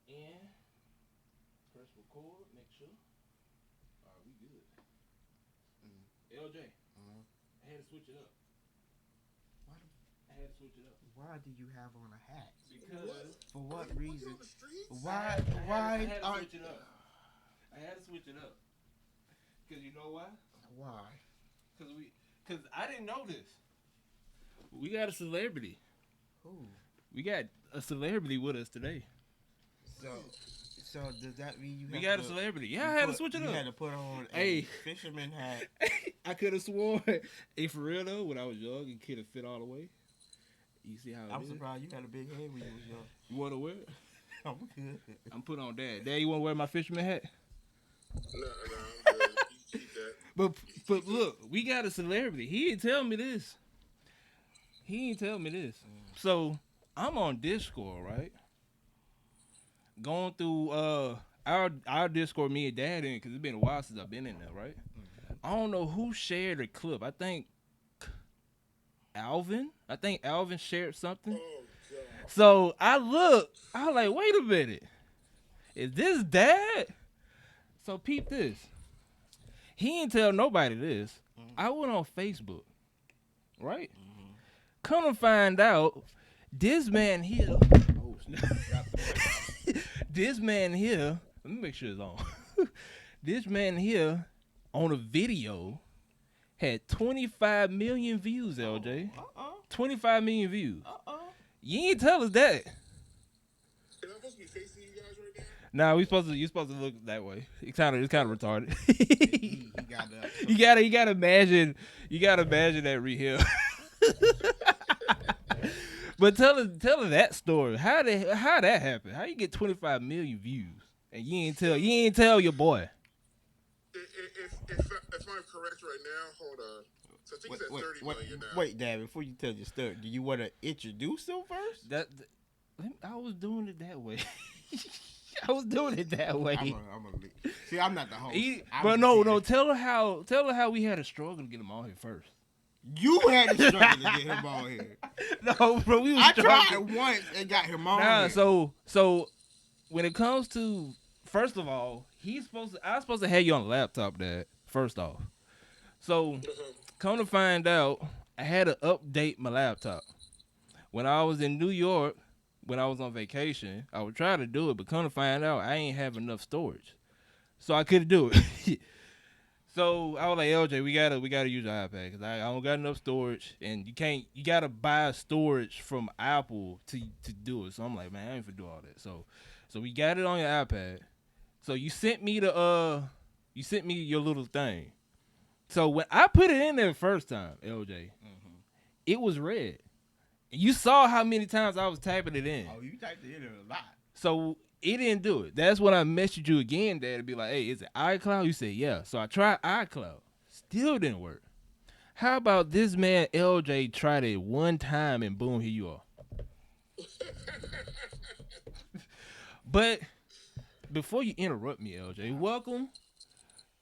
And press record. Make sure. All right, we good. LJ, I had to switch it up. Why, I had to switch it up why do you have on a hat? because For what reason? I Why? had Why to are? switch it up. I had to switch it up because you know why? Why? Because I didn't know this. We got a celebrity. Who? We got a celebrity with us today. So, so does that mean you? We have got a to, celebrity. you Yeah, I had to put- switch it You up. had to put on a Hey. fisherman hat. I could have sworn, hey, for real though, when I was young, it could have fit all the way. You see how I'm it is? surprised you had a big head when you was young. You want to wear it? I'm good. I'm put on Dad. Dad, you want to wear my fisherman hat? No, I'm good. You keep that. But look, we got a celebrity. He ain't tell me this. So I'm on Discord, right? Going through our Discord, me and Dad in, because it's been a while since I've been in there, right? I don't know who shared a clip. I think Alvin shared something. Oh, God. So I was like, wait a minute. Is this Dad? So peep this. He ain't tell nobody this. I went on Facebook, right? Come to find out, this man here. Oh, snap. This man here. Let me make sure it's on. This man here on a video had 25 million views, LJ. 25 million views. You ain't tell us that. Am I supposed to be facing you guys right now? Nah, you supposed to look that way. It's kind of retarded. He got that. You gotta imagine that re here. But tell her that story. How that happened? How you get 25 million views and you ain't tell your boy? If I'm correct right now, hold on. So I think it's at 30 million now. Wait, Dad, before you tell your story, do you want to introduce him first? I was doing it that way. I was doing it that way. I'm gonna leave. See, I'm not the host. But no. Tell her how we had to struggle to get him on here first. You had to struggle to get him on here. No, bro, we was I struggling. tried once and got him on Nah, here. so when it comes to, first of all, I was supposed to have you on the laptop, Dad. First off, so come to find out, I had to update my laptop. When I was in New York, when I was on vacation, I would try to do it, but come to find out, I ain't have enough storage, so I couldn't do it. So I was like, LJ, we gotta use your iPad because I don't got enough storage, and you gotta buy storage from Apple to do it. So I'm like, man, I ain't for do all that. So we got it on your iPad. So you sent me your little thing. So when I put it in there the first time, LJ, it was red. And you saw how many times I was typing it in. Oh, you typed it in a lot. So it didn't do it. That's when I messaged you again, Dad, to be like, hey, is it iCloud? You said, yeah. So I tried iCloud. Still didn't work. How about this man, LJ, tried it one time and boom, here you are. But before you interrupt me, LJ, welcome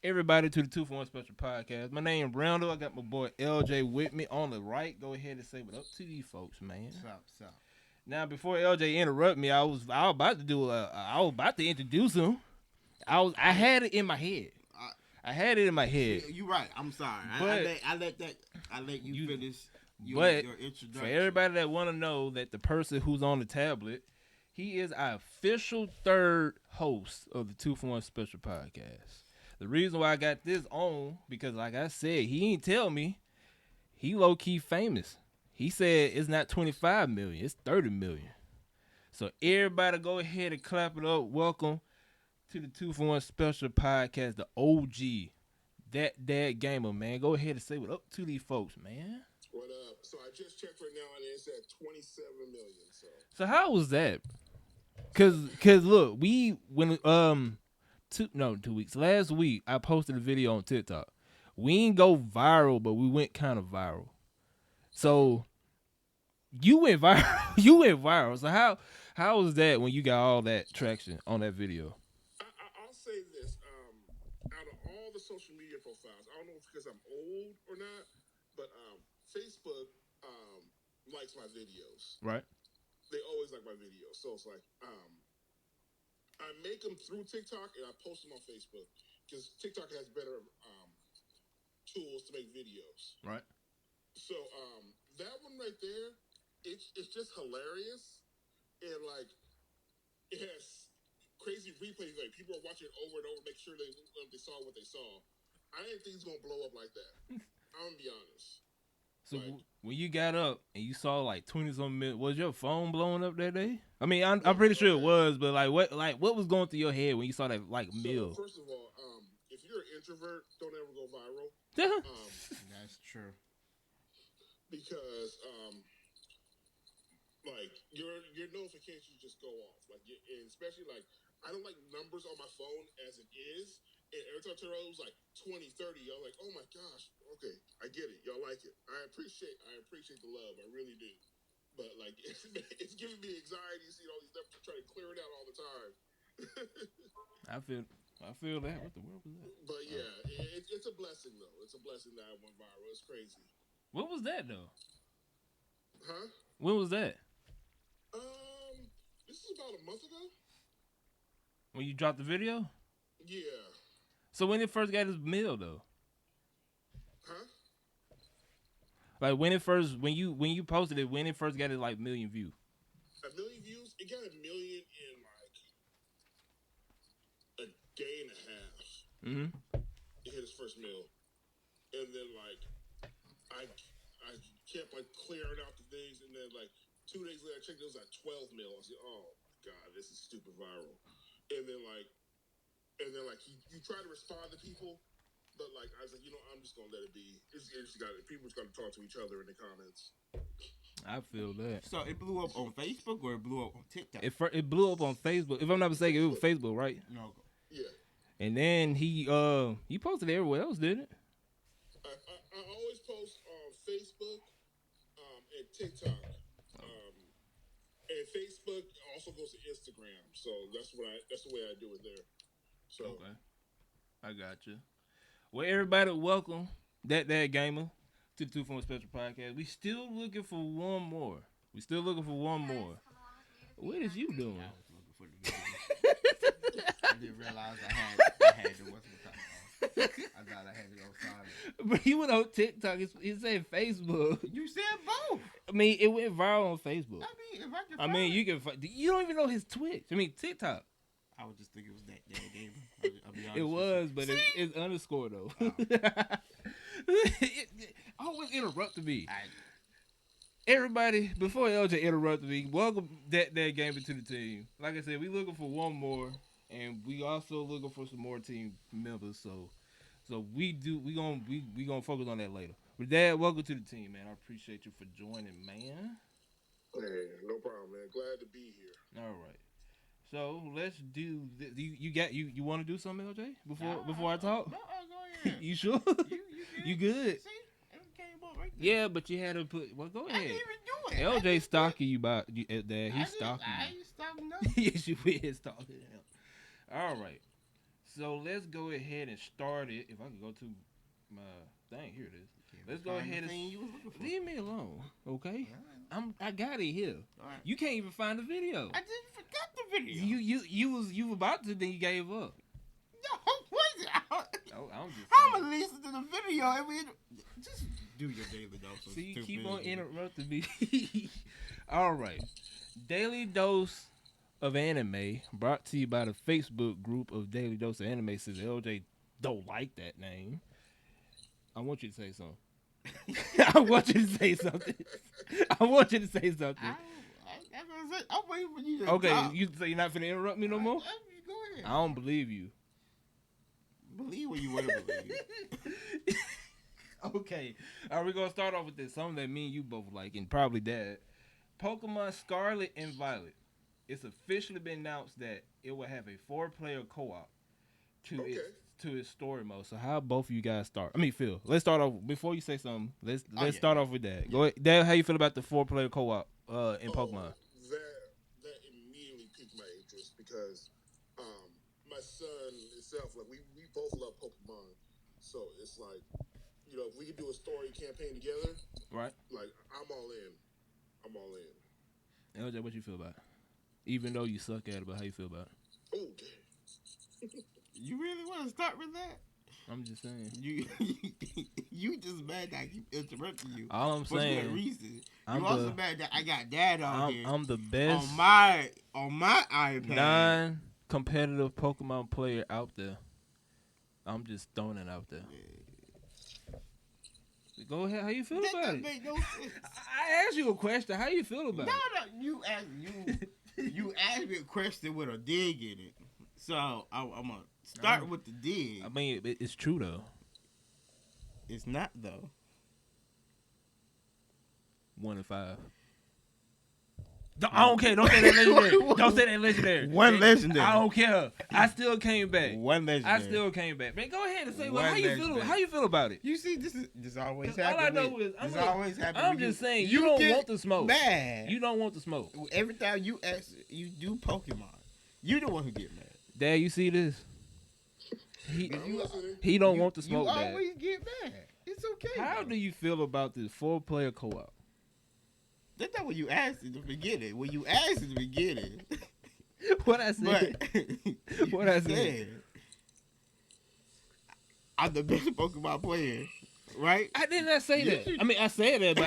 everybody to the 2 for 1 Special Podcast. My name is Randall. I got my boy LJ with me on the right. Go ahead and say what up to these folks, man. What's up? Now, before LJ interrupt me, I was about to introduce him. I had it in my head. You're right. I'm sorry. But I let you finish your introduction. For everybody that want to know that the person who's on the tablet, he is our official third host of the 2 for 1 Special Podcast. The reason why I got this on, because like I said, he ain't tell me he low-key famous. He said it's not 25 million, it's 30 million. So everybody go ahead and clap it up. Welcome to the 2 for 1 Special Podcast, the OG, that Dad Gamer, man. Go ahead and say what up to these folks, man. What up? So I just checked right now and it's at 27 million. So how was that? Cause look, 2 weeks. Last week I posted a video on TikTok. We ain't go viral, but we went kind of viral. So you went viral. So how was that when you got all that traction on that video? I'll say this. Out of all the social media profiles, I don't know if it's because I'm old or not, but Facebook likes my videos. Right. They always like my videos. So it's like I make them through TikTok and I post them on Facebook because TikTok has better tools to make videos. Right. So that one right there, it's just hilarious and like it has crazy replays. Like people are watching it over and over, make sure they saw what they saw. I didn't think it's gonna blow up like that. I'm gonna be honest. So Like, when you got up and you saw like 20-something million, was your phone blowing up that day? I mean, I'm pretty sure it was, but what was going through your head when you saw that like mill? So first of all, if you're an introvert, don't ever go viral. That's true. Because like your notifications just go off. Like, and especially like I don't like numbers on my phone as it is. And every time I turn around, it was like 20, 30. Y'all like, oh my gosh, okay, I get it. Y'all like it. I appreciate the love. I really do. But like, it's giving me anxiety seeing all these numbers trying to clear it out all the time. I feel that. What the world was that? But yeah, it's a blessing though. It's a blessing that I went viral. It's crazy. What was that though? Huh? When was that? This is about a month ago. When you dropped the video? Yeah. So when it first got his mill though? Huh? Like when you posted it, when it first got it like million views? A million views? It got a million in like a day and a half. Mm-hmm. It hit his first mill. And then like I kept like clearing out the things and then like 2 days later I checked it was like 12 mil. I was like, oh my god, this is stupid viral. And then you try to respond to people, but like I was like, I'm just gonna let it be. People just gotta talk to each other in the comments. I feel that. So it blew up on Facebook or it blew up on TikTok? It blew up on Facebook. If I'm not mistaken, it was Facebook, right? No. Yeah. And then he posted everywhere else, didn't it? I always post on Facebook and TikTok. And Facebook also goes to Instagram, so that's the way I do it there. So okay, I got you. Well, everybody, welcome that gamer to the Two Form Special Podcast. We still looking for one more. What is you doing? I was looking for the video. I didn't realize I had the what's it called. I thought I had it on silent. But he went on TikTok. It said Facebook. You said both. I mean, it went viral on Facebook. I mean, if I can. I mean, you can. You don't even know his Twitch. I mean, TikTok. I would just think it was that game. I'll be honest. It was, but it's underscore though. Oh. it always interrupted me. Everybody, before LJ interrupted me, welcome that gamer to the team. Like I said, we looking for one more, and we also looking for some more team members. So we gonna focus on that later. But Dad, welcome to the team, man. I appreciate you for joining, man. hey, no problem, man. Glad to be here. All right. So let's do. You want to do something, LJ? Before I talk? No, go ahead. You sure? You good? See, it came up right there. Yeah, but you had to put. Well, go I ahead. didn't even do it. LJ stalking you about that. He's stalking I you. ain't stalking nothing. Yes, you is stalking him. All right. So let's go ahead and start it. If I can go to my thing, here it is. Let's go ahead and leave me alone, okay? I got it here. All right. You can't even find the video. I just forgot the video. You were about to, then you gave up. No, what is it? I'm just How saying. am I listening to the video? I mean, just do your daily dose. So you keep on interrupting me. All right. Daily Dose of Anime, brought to you by the Facebook group of Daily Dose of Anime. Since LJ don't like that name, I want you to say something. I want you to say something. I'm waiting for you to Okay, talk. you say you're not finna interrupt me no more? Go ahead. I don't believe you. Believe what you want to believe. Okay. All right, we're going to start off with this. Something that me and you both like, and probably Dad. Pokemon Scarlet and Violet. It's officially been announced that it will have a 4-player co-op to its story mode. So how both of you guys start? I mean, Phil, let's start off. Before you say something, let's start off with that. Go ahead. Dad, how you feel about the 4-player co-op in Pokemon? That immediately piqued my interest because my son himself, like we both love Pokemon, so it's like, if we could do a story campaign together, Right. like I'm all in. LJ, what you feel about it? Even though you suck at it, but how you feel about it? Oh, You really want to start with that? I'm just saying. You just mad that I keep interrupting you All I'm for good saying, reason. I'm You also the mad that I got dad on here I'm the best on my iPad. non-competitive Pokemon player out there. I'm just throwing it out there. Go ahead. How you feel That about don't it? make no sense. I asked you a question. How you feel about it? No, you asked me a question with a dig in it. So I'm gonna start with the dig. I mean, it's true though. It's not though. 1 in 5. I don't care. Don't say that legendary. Don't say that legendary. One legendary. I don't care. I still came back. One legendary. I still came back. Man, go ahead and say One how you feel. legendary. How you feel about it? You see, this always 'Cause happens. all I know is I'm just saying you don't want the smoke. Mad. You don't want the smoke. Every time you ask, you do Pokemon. You the one who get mad. Dad, you see this? I'm listening. He don't want the smoke. You Dad. always get mad. It's okay. How do you feel about this 4-player co-op? That's not what you asked in the beginning. When you asked in the beginning. What I said. But What I said. I'm the best Pokemon player, right? I did not say that. I mean, I said that, but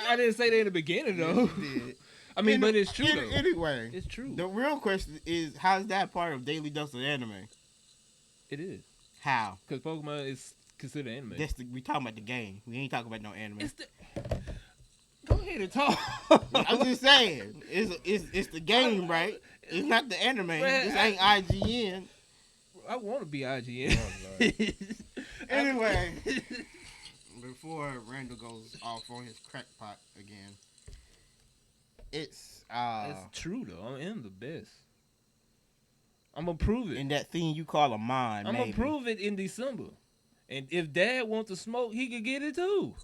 I didn't say that in the beginning though. You did. I mean, but it's true though. Anyway, It's true. the real question is, how's that part of Daily Dose of Anime? It is How? because Pokemon is considered anime. We talking about the game. We ain't talking about no anime. It's the. Go ahead and talk. I'm just saying, it's the game, right? It's not the anime. This ain't IGN. I want to be IGN. Anyway, before Randall goes off on his crackpot again, it's true though. I am the best. I'm gonna prove it. in that thing you call a mind. I'm gonna prove it in December. And if Dad wants to smoke, he could get it too.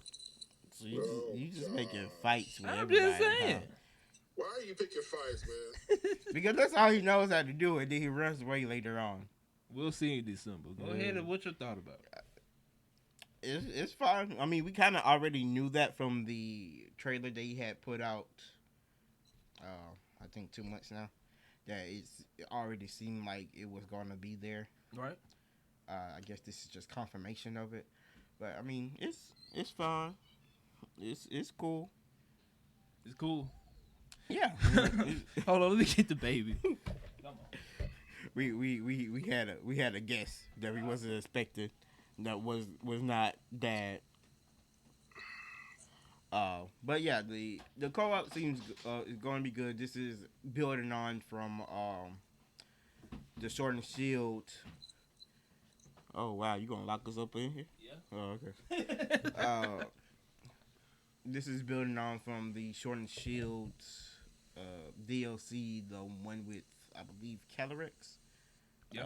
So you just making fights with I'm everybody. just saying. Huh? Why are you picking fights, man? Because that's all he knows how to do, and then he runs away later on. We'll see in December. Go ahead and what's your thought about it? It's fine. I mean, we kind of already knew that from the trailer that he had put out. I think 2 months now. That it already seemed like it was going to be there. Right. I guess this is just confirmation of it. But I mean, it's fine. It's cool. It's cool. Yeah. Hold on, let me get the baby. Come on. We had a guest that we wasn't expecting that was not Dad. But yeah, the co-op seems is going to be good. This is building on from the Sword and Shield. Oh wow, you gonna lock us up in here? Yeah. Oh okay. This is building on from the Sword and Shield DLC, the one with I believe Calyrex. Yeah.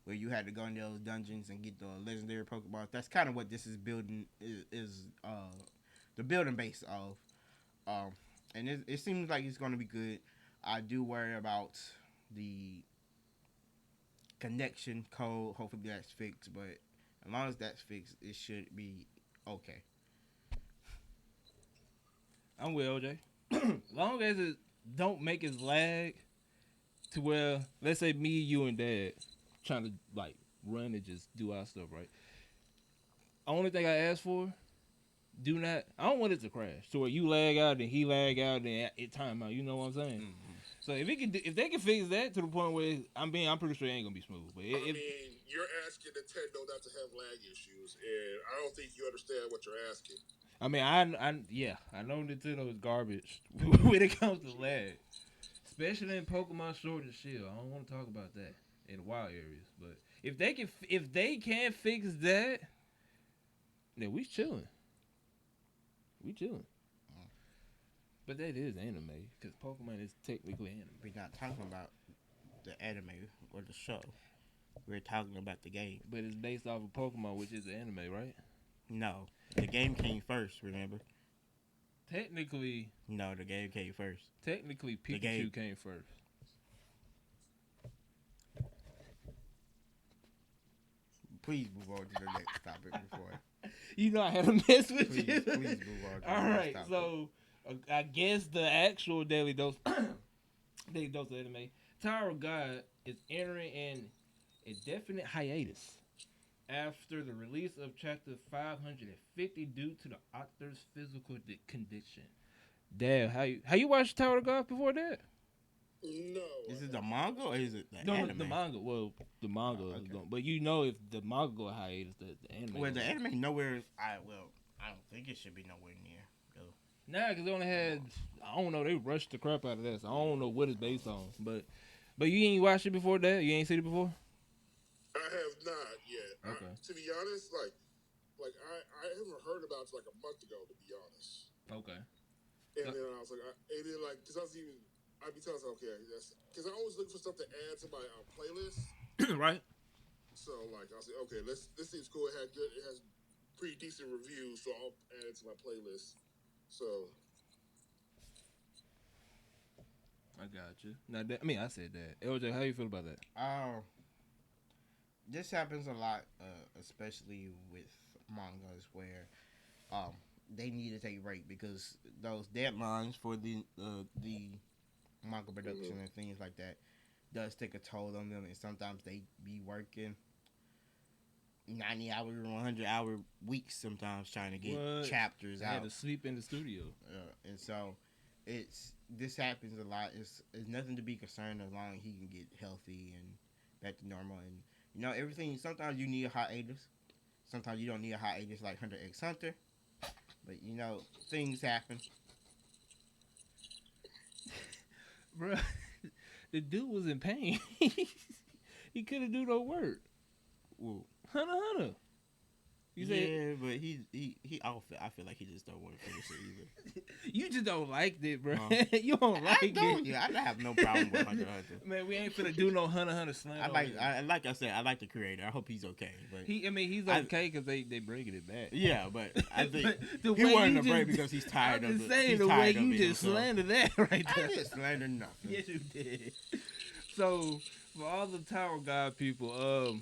Where you had to go in those dungeons and get the legendary Pokemon. That's kind of what this is building is the building base of. And it seems like it's going to be good. I do worry about the connection code. Hopefully that's fixed, but as long as that's fixed, it should be okay. I'm with OJ. Long as it don't make us lag to where, let's say me, you, and Dad trying to like run and just do our stuff, right? Only thing I ask for, I don't want it to crash. So where you lag out and he lag out and it time out. You know what I'm saying? Mm-hmm. So if they can fix that to the point where I'm pretty sure it ain't gonna be smooth. But I mean, you're asking Nintendo not to have lag issues, and I don't think you understand what you're asking. I mean, I know Nintendo is garbage when it comes to lag, especially in Pokemon Sword and Shield. I don't want to talk about that in the wild areas, but if they can fix that, then we chilling. But that is anime because Pokemon is technically anime. We're not talking about the anime or the show. We're talking about the game. But it's based off of Pokemon, which is the anime, right? No, the game came first. Remember? Technically, no. The game came first. Technically, Pikachu came first. Please move on to the next topic before. You know I had to mess with you. Please move on. To All the right, next topic. so I guess the actual Daily Dose They don't say anime. Tower of God is entering an indefinite hiatus after the release of chapter 550 due to the author's physical condition. Damn, how you watched Tower of God before that? No, Is I it the have manga or is it the No, anime? the manga. Well, the manga Oh, is okay. going, but you know if the manga go hiatus, the anime. Well, go the hiatus. anime nowhere. I don't think it should be nowhere near. Though. Nah, because they only had, I don't know, they rushed the crap out of that. So I don't know what it's based on. But you ain't watched it before that? You ain't seen it before? I have not yet. Okay. To be honest, I haven't heard about it like a month ago. To be honest, Okay. and then I was like, and then like, cause I was even, I'd be telling myself, okay, that's because I always look for stuff to add to my playlist. Right? So like, I was like, okay, this seems cool. It has pretty decent reviews, so I'll add it to my playlist. So I got you. Now, I said that. LJ, how you feel about that? This happens a lot, especially with mangas where um they need to take a break because those deadlines for the manga production and things like that does take a toll on them, and sometimes they be working 90-hour, 100-hour weeks sometimes trying to get chapters I out. had to sleep in the studio. And so this happens a lot. It's nothing to be concerned as long as he can get healthy and back to normal. And everything. Sometimes you need a hiatus. Sometimes you don't need a hiatus like Hunter X Hunter. But things happen. Bro, the dude was in pain. He couldn't do no work. Well, Hunter. You said but I feel like he just don't want to finish it either. you just don't like it, bro. You don't like it. Yeah, I have no problem with Hunter x Hunter. Man, we ain't finna do no Hunter slam. Like I said, I like the creator. I hope he's okay. But he's okay because they bringing it back. Yeah, but I think the he way wanted you to break just, because he's tired I'm of just it. saying He's the way tired of you it just himself. slandered that right there. I didn't slander nothing. Yes, you did. So for all the Tower God people,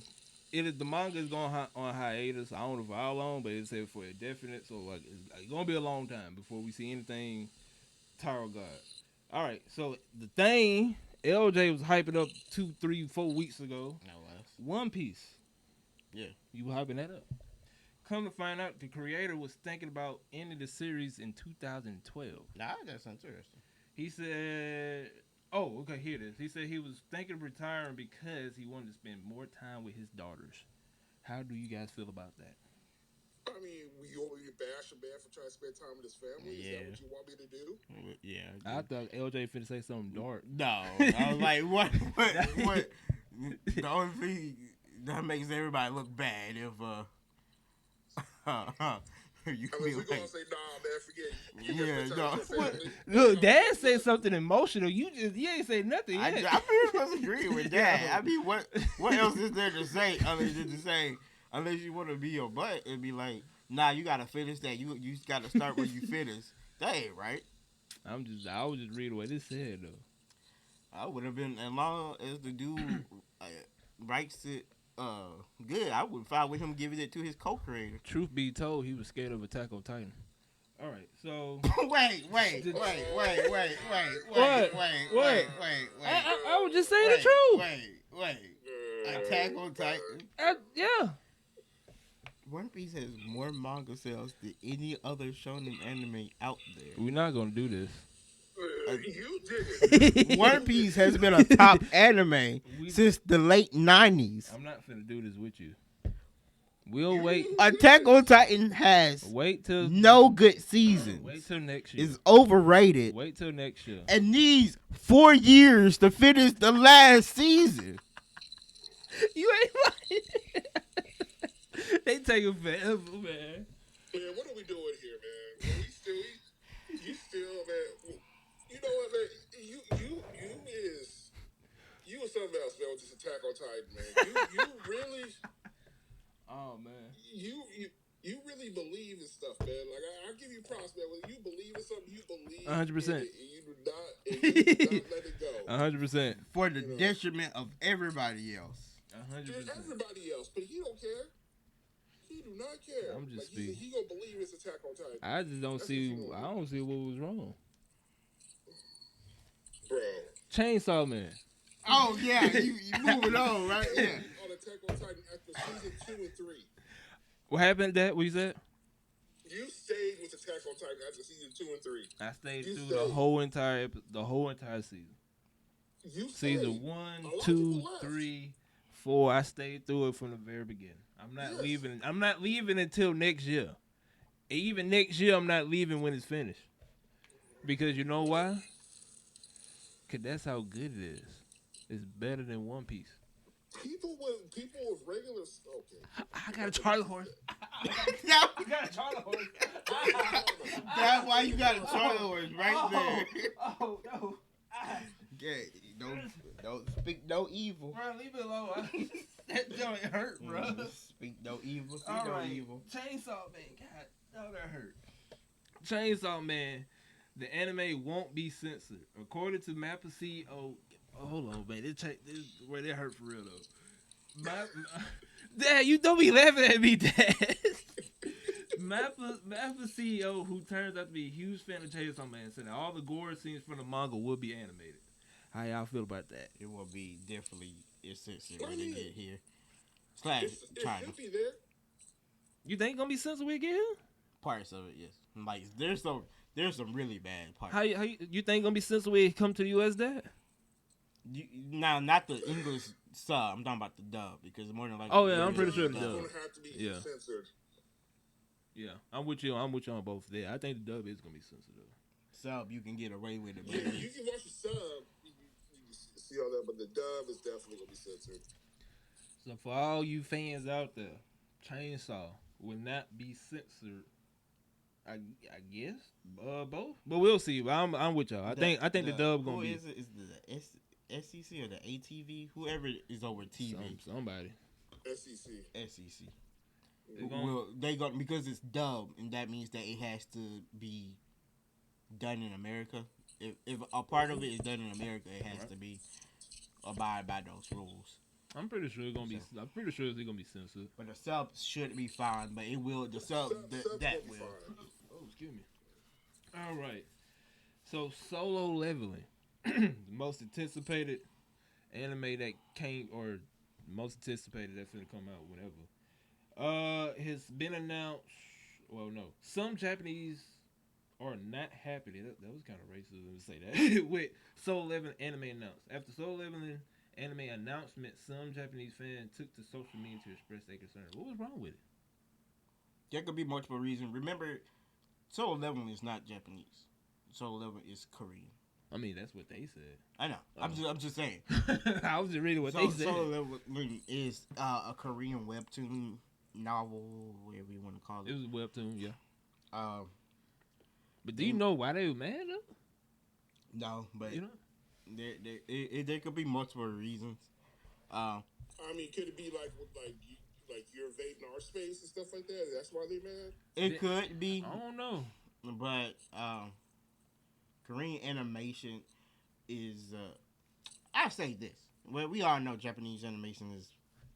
the manga is going on hiatus. I don't know for how long, but it said for indefinite. So like it's gonna be a long time before we see anything Tower God. All right, so the thing LJ was hyping up 2, 3, 4 weeks ago. No less. One Piece. Yeah. You were hyping that up. Come to find out, the creator was thinking about ending the series in 2012. Nah, that's interesting. He said, "Oh, okay, here it is." He said he was thinking of retiring because he wanted to spend more time with his daughters. How do you guys feel about that? I mean, you want me to bash a man for trying to spend time with his family? Yeah. Is that what you want me to do? Yeah. I thought LJ finna say something dark. No, I was like, what? The only thing that makes everybody look bad if you Unless feel we're like, gonna say, nah, man, forget. You Yeah, spend time no. with your family. Look, Dad said something emotional. You ain't say nothing I yet. pretty much agree with that. I mean, what else is there to say other than to say, unless you want to be your butt and be like, nah, you gotta finish that. You gotta start where you finish. That ain't right. I was just reading what it said though. I would have been as long as the dude writes it good. I would file with him giving it to his co-creator. Truth be told, he was scared of Attack on Titan. All right, so wait. What? I was just saying the truth. Attack on Titan. Yeah. One Piece has more manga sales than any other shonen anime out there. We're not gonna do this. You did it. One Piece has been a top anime since the late 90s. I'm not finna do this with you. We'll wait. Attack on Titan has Wait till no good seasons. Wait till next year. It's overrated. Wait till next year. And needs 4 years to finish the last season. You ain't lying. They taking forever, man. Man, what are we doing here, man? You still, man. You know what, man? You is something else, man. With this Attack on Titan, man. You really. Oh man. You really believe in stuff, man. Like I give you props, man. When you believe in something, you believe 100%. in it, and you do not let it go. 100%. For the detriment of everybody else. 100%. Everybody else, but he don't care. He do not care. I'm just like, he gonna believe it's Attack on Titan. I just don't see. I don't see what was wrong. Bro, Chainsaw Man. Oh yeah, you moving on, right? Yeah. On Attack on Titan after season 2 and 3. What happened? That what you said? You stayed with Attack on Titan after season 2 and 3. I stayed You through stayed. the whole entire season. You stayed. Season 1, A lot of 2, people left. 3, 4. I stayed through it from the very beginning. I'm not leaving. I'm not leaving until next year. And even next year, I'm not leaving when it's finished. Because you know why? Cause that's how good it is. It's better than One Piece. People with regular. Okay. I got a Charlie horse. Yeah, I got a Charlie horse. that's why you got a Charlie horse right there. Oh no. Yeah, don't speak no evil. Bro, leave it alone. That joint hurt, bro. Speak no evil. Speak All no right. evil. Chainsaw Man. God, oh, that hurt. Chainsaw Man. The anime won't be censored. According to Mappa CEO. Oh, hold on, man. This where that hurt for real, though. Dad, you don't be laughing at me, Dad. Mappa CEO, who turns out to be a huge fan of Chainsaw Man, said that all the gore scenes from the manga will be animated. How y'all feel about that? It will be definitely censored when they get here. Slash It China. should be there. You think it's gonna be censored when we get here? Parts of it, yes. Like there's some really bad parts. How you think it's gonna be censored when it come to the US, Dad? Now, not the English sub. I'm talking about the dub because more than likely. Oh, yeah, I'm pretty sure It's the dub. going to have to be Yeah. censored. Yeah, I'm with you on both there. I think the dub is gonna be censored though. Sub, you can get away with it. But You can watch the sub. You can see all that, but the dub is definitely going to be censored. So for all you fans out there, Chainsaw will not be censored. I guess both, but we'll see. But I'm with y'all. I think the dub gonna who be. Is it? Is the SEC or the ATV? Whoever is over TV. Somebody. SEC. SEC. They gonna- because it's dub, and that means that it has to be done in America. If a part of it is done in America, it has to be abide by those rules. I'm pretty sure it's gonna be. I'm pretty sure it's gonna be censored. But the sub should be fine. But it will. The sub that will. Oh, excuse me. All right. So Solo Leveling, the most anticipated anime that came, or most anticipated that's gonna come out whenever. Has been announced. Well, no, some Japanese are not happy. That was kind of racist to say that. With Solo Leveling anime announced. After Solo Leveling anime announcement, some Japanese fans took to social media to express their concern. What was wrong with it? There could be multiple reasons. Remember, Solo Leveling is not Japanese. Solo Leveling is Korean. I mean, that's what they said. I know. I'm just saying. I was just reading what they said. Solo Leveling is a Korean webtoon novel, whatever you want to call it. It was a webtoon, yeah. But do you and- know why they were mad though? No, but You know, there could be multiple reasons. I mean, could it be like you're invading our space and stuff like that? That's why they mad. It could be, I don't know. but Korean animation is. I say this. Well, we all know Japanese animation is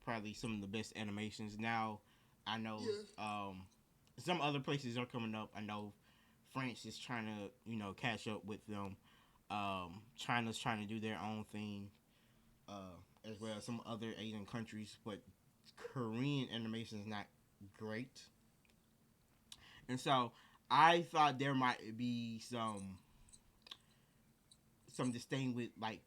probably some of the best animations. Now, I know some other places are coming up. I know France is trying to catch up with them. China's trying to do their own thing, as well as some other Asian countries, but Korean animation is not great. And so I thought there might be some disdain with like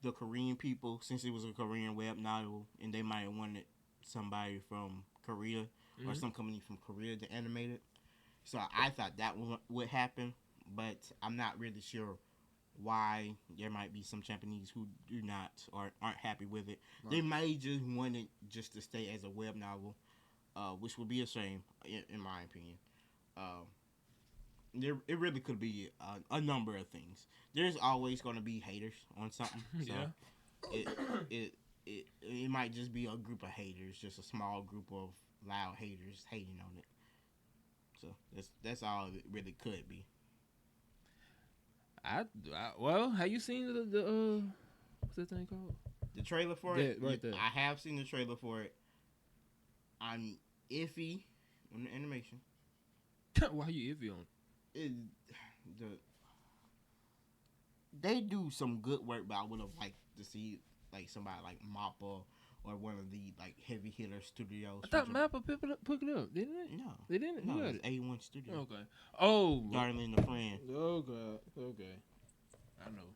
the Korean people, since it was a Korean web novel, and they might have wanted somebody from Korea or some company from Korea to animate it. So I thought that would happen, but I'm not really sure why there might be some Japanese who do not or aren't happy with it. Right. They may just want it just to stay as a web novel, which would be a shame in my opinion. It really could be a number of things. There's always going to be haters on something. So yeah. It might just be a group of haters, just a small group of loud haters hating on it. So that's all it really could be. Well, have you seen the what's that thing called? The trailer for it? Right there. I have seen the trailer for it. I'm iffy on the animation. Why are you iffy on? they do some good work, but I would have liked to see like somebody like Mappa or one of the like heavy hitter studios. I thought Mappa picked it up, didn't it? No, They didn't. Who no, got it's it? A1 Studio. Okay. Oh. Darling the Friend. Oh god. Okay. I know.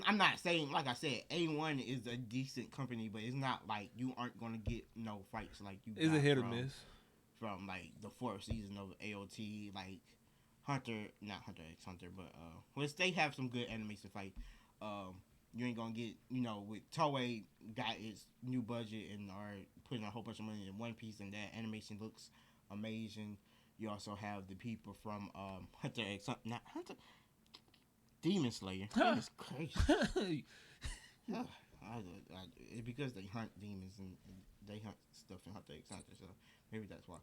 I'm not saying, like I said, A1 is a decent company, but it's not like you aren't gonna get no fights like you. It's got a hit or from, miss. From like the fourth season of AOT, like not Hunter x Hunter, but which they have some good animation fight. You ain't gonna get, with Toei got its new budget and are putting a whole bunch of money in One Piece, and that animation looks amazing. You also have the people from Hunter x Hunter, not Hunter. Demon Slayer. That's crazy. It's because they hunt demons and they hunt stuff in Hunter x Hunter, so maybe that's why.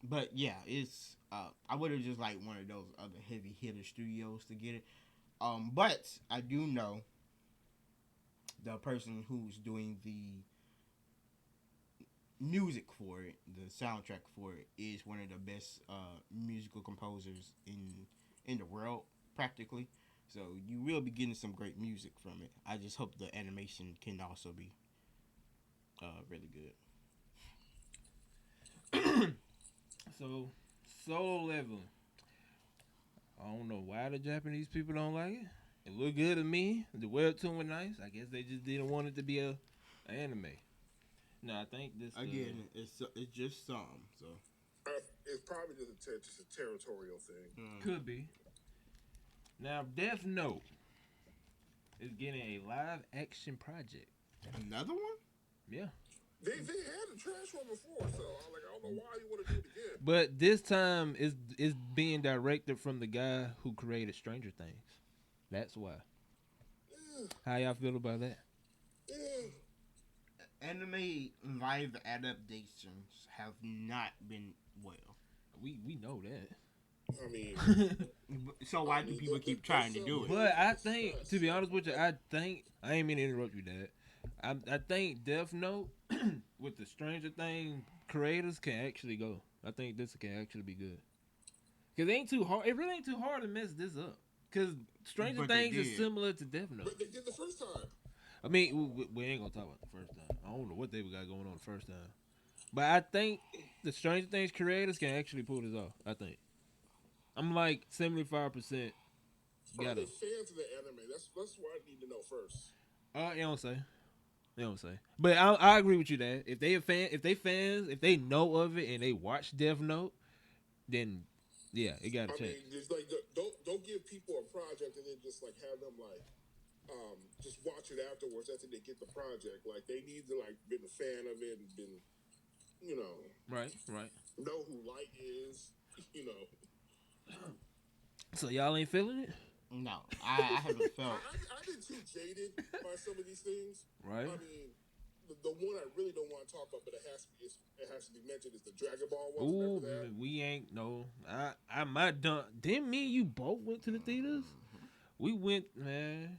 But yeah, it's I would have just like one of those other heavy hitter studios to get it. But I do know the person who's doing the music for it, the soundtrack for it, is one of the best musical composers in the world, practically. So you will be getting some great music from it. I just hope the animation can also be really good. So, Solo Leveling. I don't know why the Japanese people don't like it. It looked good to me. The webtoon was nice. I guess they just didn't want it to be a anime. No, I think this Again, it's just some. So It's probably just a territorial thing. could be. Now, Death Note is getting a live action project. Another one? Yeah. They had a trash one before, so I don't know why you want to do it again. But this time is being directed from the guy who created Stranger Things. That's why. How y'all feel about that? Anime live adaptations have not been well. We know that. I mean, So why do people keep trying to do it? But I think, to be honest with you, I ain't mean to interrupt you, Dad. I think Death Note with the Stranger Things creators can actually go. I think this can actually be good. Cause it ain't too hard. It really ain't too hard to mess this up. Cause Stranger But they Things is did. similar to Death Note. but they did the first time. I mean, we ain't gonna talk about the first time. I don't know what they got going on the first time. But I think the Stranger Things creators can actually pull this off. I think. I'm like 75%. Are Gotta. they fans of the anime? That's what I need to know first. They don't say. They don't say. But I agree with you, Dad. If they fans, if they know of it and they watch Death Note, then yeah, it got a I chance. mean, just don't give people a project and then just like have them just watch it afterwards after they get the project. Like they need to been a fan of it and been Right. know who Light is. So y'all ain't feeling it, No, I haven't felt. I've been too jaded by some of these things. right? I mean, the one I really don't want to talk about, but it has to be mentioned is the Dragon Ball one. Ooh, Remember that? we ain't no. I might done. Didn't me and you both went to the theaters? We went, man.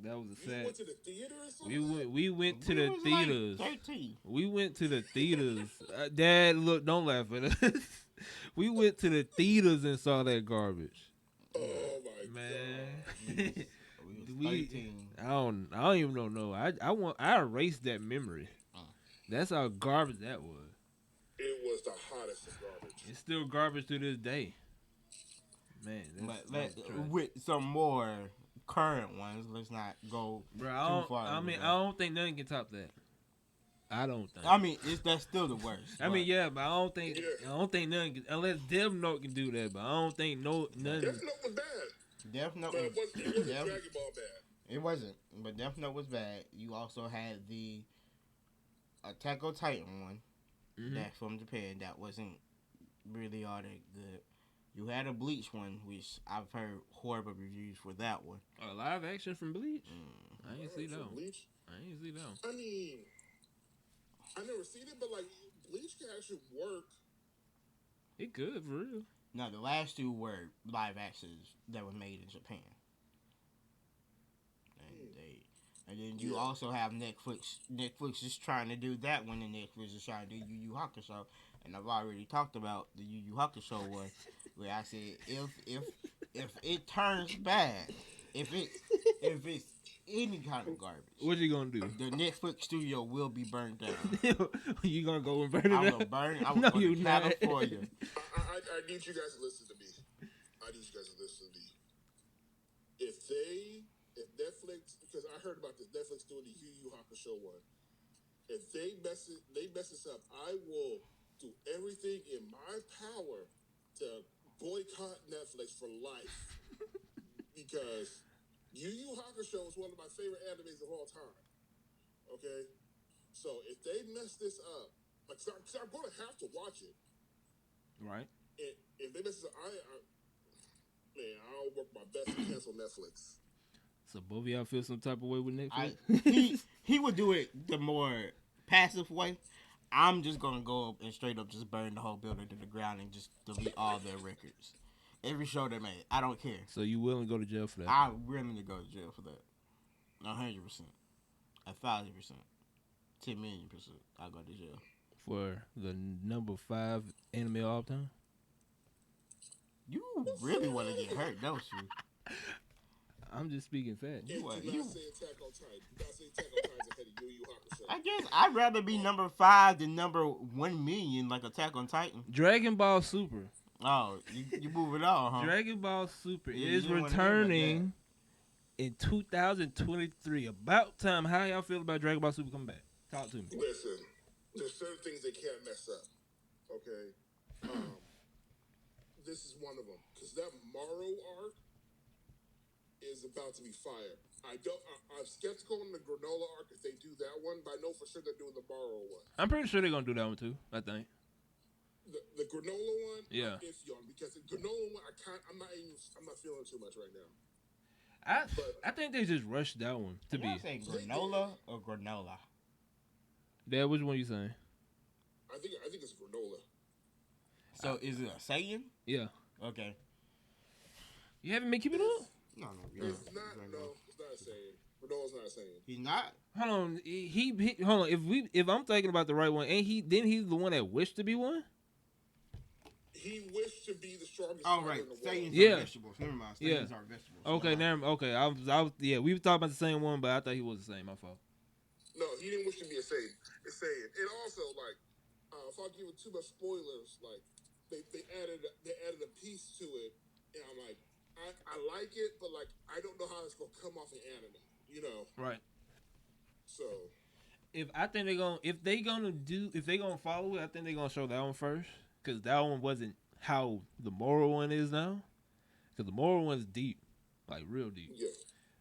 That was a You sad. went to the theater or something? We went to We the was theaters. Like 13. We went to the theaters. Dad, look, don't laugh at us. We went to the theaters and saw that garbage. Oh my Man. god! We was 13. I don't even know. I erased that memory. That's how garbage that was. It was the hottest of garbage. It's still garbage to this day. Man, that's With some more current ones, let's not go bro, too far. I don't think nothing can top that. I don't think. I mean, that's still the worst. I mean, yeah, but I don't think nothing can, unless Death Note can do that. But I don't think nothing. Death Note was bad, Death Note. but it wasn't Dragon Ball bad. It wasn't, but Death Note was bad. You also had the Attack on Titan one, that from Japan, that wasn't really all that good. You had a Bleach one, which I've heard horrible reviews for that one. A live action from Bleach. I ain't see that. From Bleach. I ain't see that. I mean, I never seen it, but Bleach can actually work. It could for real. No, the last two were live actions that were made in Japan. And then you also have Netflix. Netflix is trying to do that one, and Netflix is trying to do Yu Yu Hakusho. And I've already talked about the Yu Yu Hakusho one, where I said if if it turns bad, if it's any kind of garbage, What you gonna do? the Netflix studio will be burned down. You gonna go and burn it I down? will burn. I will No, go you to not. California. I need you guys to listen to me. I need you guys to listen to me. If Netflix, because I heard about this Netflix doing the Yu Yu Hakusho one. If they mess this up, I will do everything in my power to boycott Netflix for life because Yu Yu Hakusho is one of my favorite animes of all time. Okay, so if they mess this up, like, cause I'm going to have to watch it. Right. If they mess this up, man, I'll work my best to cancel Netflix. So both of y'all feel some type of way with Netflix? He would do it the more passive way. I'm just gonna go up and straight up just burn the whole building to the ground and just delete all their records. Every show they made, I don't care. So you willing to go to jail for that? I'm willing to go to jail for that. 100%, 1,000%, 10,000,000%. I'll go to jail For the number 5 anime of all time? You really want to get hurt, don't you? I'm just speaking facts. Do not say Attack on Titan. Do not say Attack on Titan ahead of Yu Yu Hakusho. I guess I'd rather be number 5 than number 1,000,000 like Attack on Titan. Dragon Ball Super. Oh, you move it on, huh? Dragon Ball Super Yeah, is you didn't wanna hear returning in 2023. About time. How y'all feel about Dragon Ball Super coming back? Talk to me. Listen, there's certain things they can't mess up. Okay, this is one of them because that Morrow arc is about to be fire. I'm skeptical on the Granola arc if they do that one, but I know for sure they're doing the Morrow one. I'm pretty sure they're gonna do that one too. I think. The Granola one, Yeah. I'm iffy on because the Granola one, I'm not feeling too much right now. I think they just rushed that one to Did be. I say granola or granola? Dad, which one you saying? I think it's Granola. So is it a saying? Yeah. Okay. You haven't been keeping up? No. It's not. No, it's not a saying. Granola's not a saying. He's not. Hold on. He hold on. If I'm thinking about the right one, ain't he? Didn't he the one that wished to be one? He wished to be the strongest. Oh, fighter right. in the world. Sayings Yeah. are vegetables. Never mind. Sayings are vegetables. Okay, never. Okay, I was. Yeah, we were talking about the same one, but I thought he was the same. My fault. No, he didn't wish to be a saying. And also, like, if I give it too much spoilers, like, they added a piece to it, and I'm like, I like it, but like, I don't know how it's gonna come off in anime, you know? Right. So. If they gonna follow it, I think they're gonna show that one first, because that one wasn't how the moral one is now. Because the moral one's deep, like real deep. Yeah.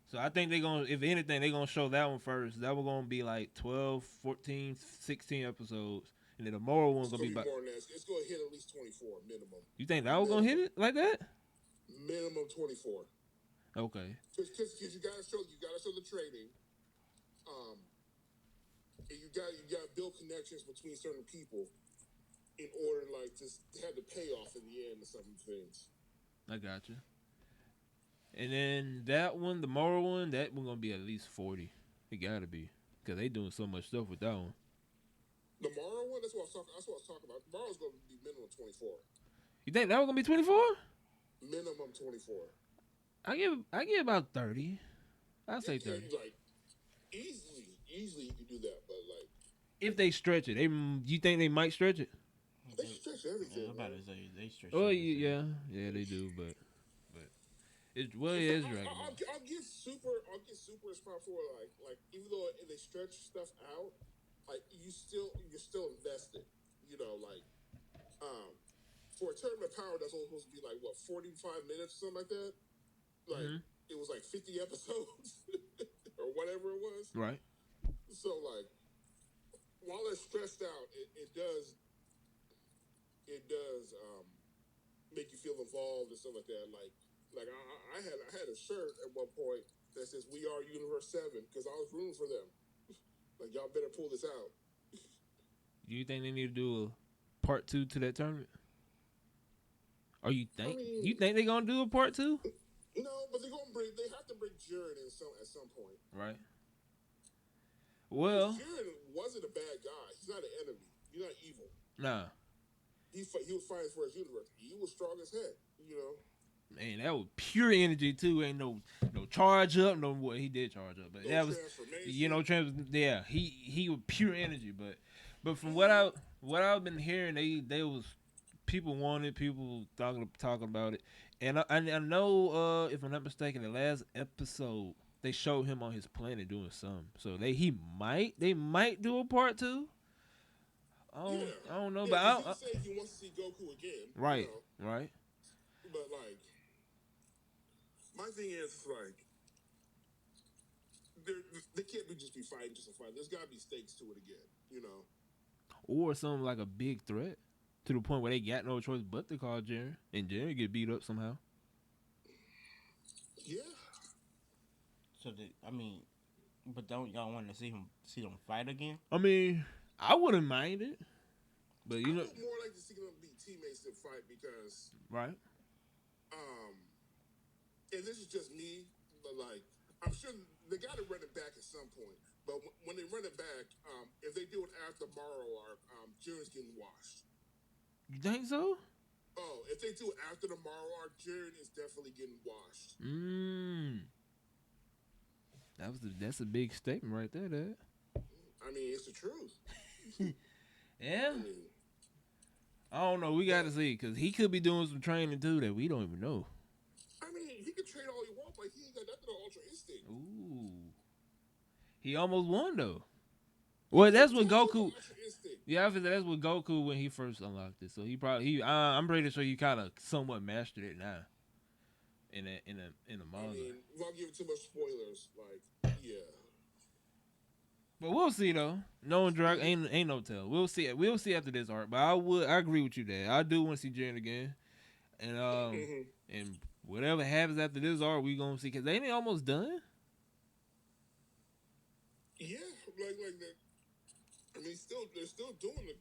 So I think if anything, they're gonna show that one first. That one gonna be like 12, 14, 16 episodes. And then the moral one's gonna be about. More than that. It's gonna hit at least 24 minimum. You think that was gonna hit it like that? Minimum 24. Okay. Because you gotta show the training, and you gotta build connections between certain people in order like to have the payoff in the end of some things. I got you. And then that one, the moral one, that one gonna be at least 40. It gotta be, because they doing so much stuff with that one. The Morrow one, that's what I was talking about. Tomorrow's going to be minimum 24. You think that was gonna be 24? Minimum 24. I give about 30. I'd say 30. Like easily you can do that, but like If they stretch it, you think they might stretch it? they stretch everything. I'm about to say they stretch. Oh everything. yeah, they do, but it's Dragon Ball. I'll give super a spot for like even though they stretch stuff out, like you're still invested. You know, like for a tournament of power that's only supposed to be like what 45 minutes or something like that. Like it was like 50 episodes or whatever it was. Right. So like while it's stressed out, it does make you feel involved and stuff like that. Like I had a shirt at one point that says "We Are Universe 7" because I was rooting for them. Like y'all better pull this out. Do you think they need to do a part 2 to that tournament? Or you think they're gonna do a part 2? No, but they have to bring Jiren in at some point. Right. Well, Jiren wasn't a bad guy. He's not an enemy. He's not evil. nah. He was fighting for his universe. He was strong as heck, you know. Man, that was pure energy too. Ain't no charge up, no what he did charge up, but No that was yeah, he was pure energy. But from what I've been hearing, they was people wanted people talking about it, and I know if I'm not mistaken, the last episode they showed him on his planet doing something, so they might do a part two. Yeah. I don't know, Yeah, but because he said he wants to see Goku again. right, right. But, like, my thing is, like, they can't just be fighting just to fight. There's got to be stakes to it again. Or something like a big threat to the point where they got no choice but to call Jiren, and Jiren get beat up somehow. Yeah. So but don't y'all want to see them fight again? I mean, I wouldn't mind it, but I would more like to see them be teammates than fight because, right? And this is just me, but like I'm sure they got to run it back at some point. But when they run it back, if they do it after Morrow arc, Jiren's getting washed. You think so? Oh, if they do it after the Morrow arc, Jiren is definitely getting washed. That's a big statement right there, Dad. I mean, it's the truth. Yeah. I don't know. We got to see because he could be doing some training too that we don't even know. I mean, he can train all he wants, but he ain't got nothing on Ultra Instinct. Ooh. He almost won though. Well, that's what Goku. Yeah, I think that's what Goku when he first unlocked it. So I'm pretty sure he kind of somewhat mastered it now. In the manga. I mean, without giving too much spoilers, like yeah. But we'll see though. No drug ain't no tell. We'll see. We'll see after this arc. But I agree with you there. I do want to see Jiren again, and and whatever happens after this arc, we gonna see because they ain't almost done. Yeah, like that. I mean, they're still doing it.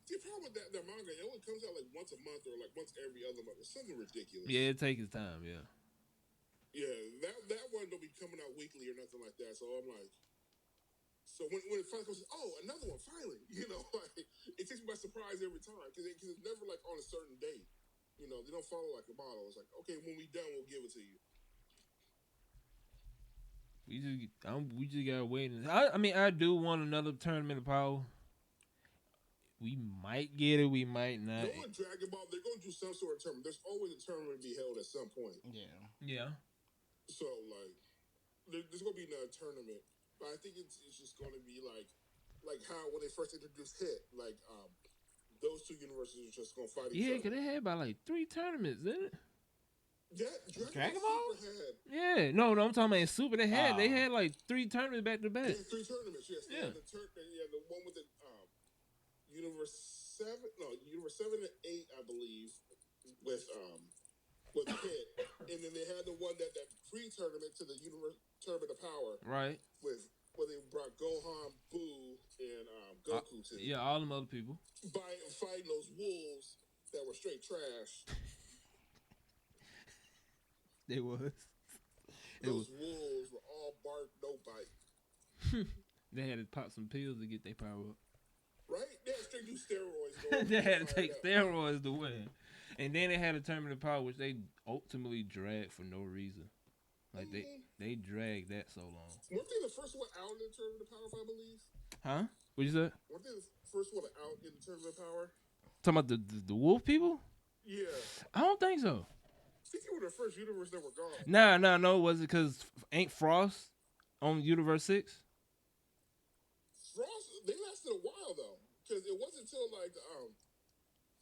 See, the problem with that manga, it only comes out like once a month or like once every other month. It's something ridiculous. Yeah, it takes its time. Yeah. Yeah, that one don't be coming out weekly or nothing like that. So I'm like, so when it finally comes, oh, another one finally. Like it takes me by surprise every time because it's never like on a certain date. They don't follow like a model. It's like, okay, when we done, we'll give it to you. We just gotta wait. I mean, I do want another tournament of power. We might get it. We might not. Dragon Ball, they're going to do some sort of tournament. There's always a tournament to be held at some point. Yeah. Yeah. So, like, there's going to be another tournament. But I think it's just going to be like how when they first introduced Hit, like, those two universes are just going to fight each other. Yeah, because they had about like 3 tournaments, didn't it? Yeah, Dragon Ball? Yeah, no, I'm talking about in Super. They had like 3 tournaments back to back. They had 3 tournaments, yes. Yeah. The one with the Universe 7 and 8, I believe, with Hit, and then they had the one that pre-tournament to the Universe Tournament of Power, right? Where they brought Gohan, Boo, and Goku to. Yeah, all them other people Fighting those wolves that were straight trash. They was. Those wolves were all bark, no bite. They had to pop some pills to get their power up. Right? They had to straight do steroids. They had to take steroids to win. And then they had a tournament of power, which they ultimately dragged for no reason. Like, they dragged that so long. Weren't they the first one out in the tournament of power, I believe? Huh? What'd you say? Weren't they the first one out in the tournament of power? Talking about the wolf people? Yeah. I don't think so. I think they were the first universe that were gone. No. Was it because ain't Frost on Universe 6? Frost, they lasted a while, though. Because it wasn't until, like,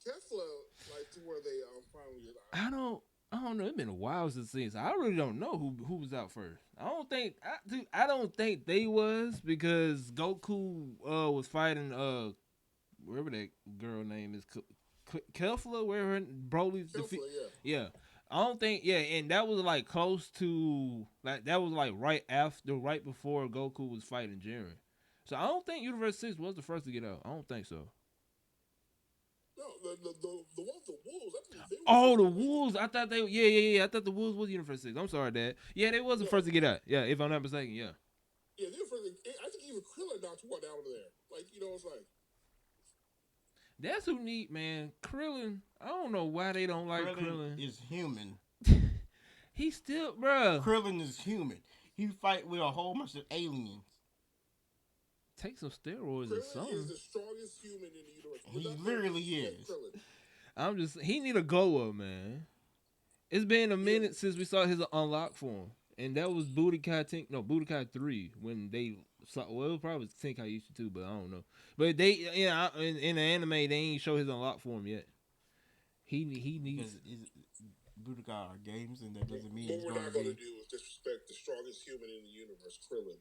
Tesla, like, to where they finally... I don't know. It's been a while since seen. So I really don't know who was out first. I don't think they was because Goku was fighting wherever that girl name is, Kefla, where her Broly's defeat. Yeah. I don't think and that was like close to that was like right before Goku was fighting Jiren. So I don't think Universe 6 was the first to get out. I don't think so. No, the ones, the wolves. The wolves. I thought they. I thought the wolves was Universe 6. I'm sorry, Dad. Yeah, they was the first to get out. Yeah, if I'm not mistaken. Yeah. Yeah, they were first. I think even Krillin knocked one out of there. Like, it's like. That's who need, man. Krillin. I don't know why they don't like Krillin. Is human. He still, bruh. Krillin is human. He fight with a whole bunch of aliens. Take some steroids or Krillin something. is the strongest human in the universe. He Without literally Krillin, is. Krillin. He need a glow up, man. It's been a minute since we saw his unlock form. And that was Budokai 3 when they saw, well, it was probably Tenkaichi 2, but I don't know. But they, in the anime, they ain't show his unlock form yet. He needs. Because Budokai are games, and that doesn't mean What it's we're going not to going to be. do is disrespect the strongest human in the universe, Krillin.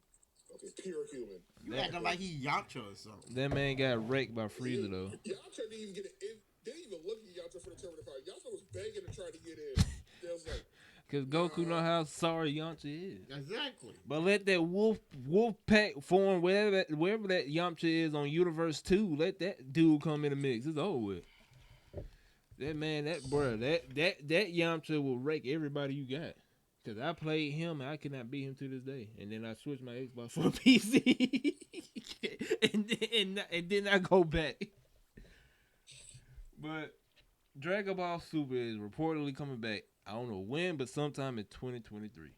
Okay, pure human. You acting like he Yamcha or something. That man got wrecked by Frieza, though. Yamcha didn't even get in. They didn't even look at Yamcha for the tournament fight. Yamcha was begging to try to get in. They was like, Because Goku know how sorry Yamcha is. Exactly. But let that wolf pack form, wherever that Yamcha is on Universe 2, let that dude come in the mix. It's over with. That man, that Yamcha will rake everybody you got. Cause I played him and I could not beat him to this day. And then I switched my Xbox for a PC. and then I go back. But Dragon Ball Super is reportedly coming back. I don't know when, but sometime in 2023.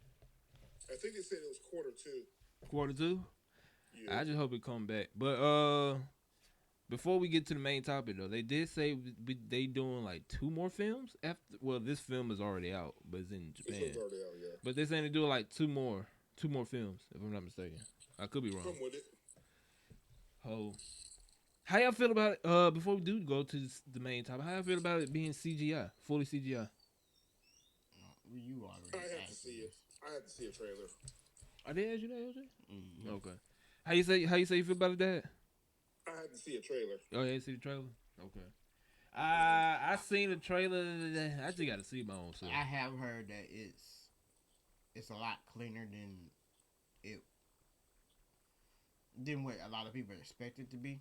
I think they said it was Q2. Quarter 2? Yeah. I just hope it come back. But before we get to the main topic though, they did say they doing like 2 more films after. Well, this film is already out, but it's in Japan. This one's already out, yeah. But they're saying they're doing like 2 more films, if I'm not mistaken. I could be wrong. Come with it. Oh, how y'all feel about it? Before we do go to the main topic, how y'all feel about it being CGI, fully CGI? You already. I have to see it. I have to see a trailer. I did ask you that, LJ? Mm-hmm. Okay. How you say you feel about it, Dad? I had to see a trailer. Oh, yeah, you see the trailer? Okay. I seen the trailer. I just got to see my own self. I have heard that it's a lot cleaner than what a lot of people expect it to be.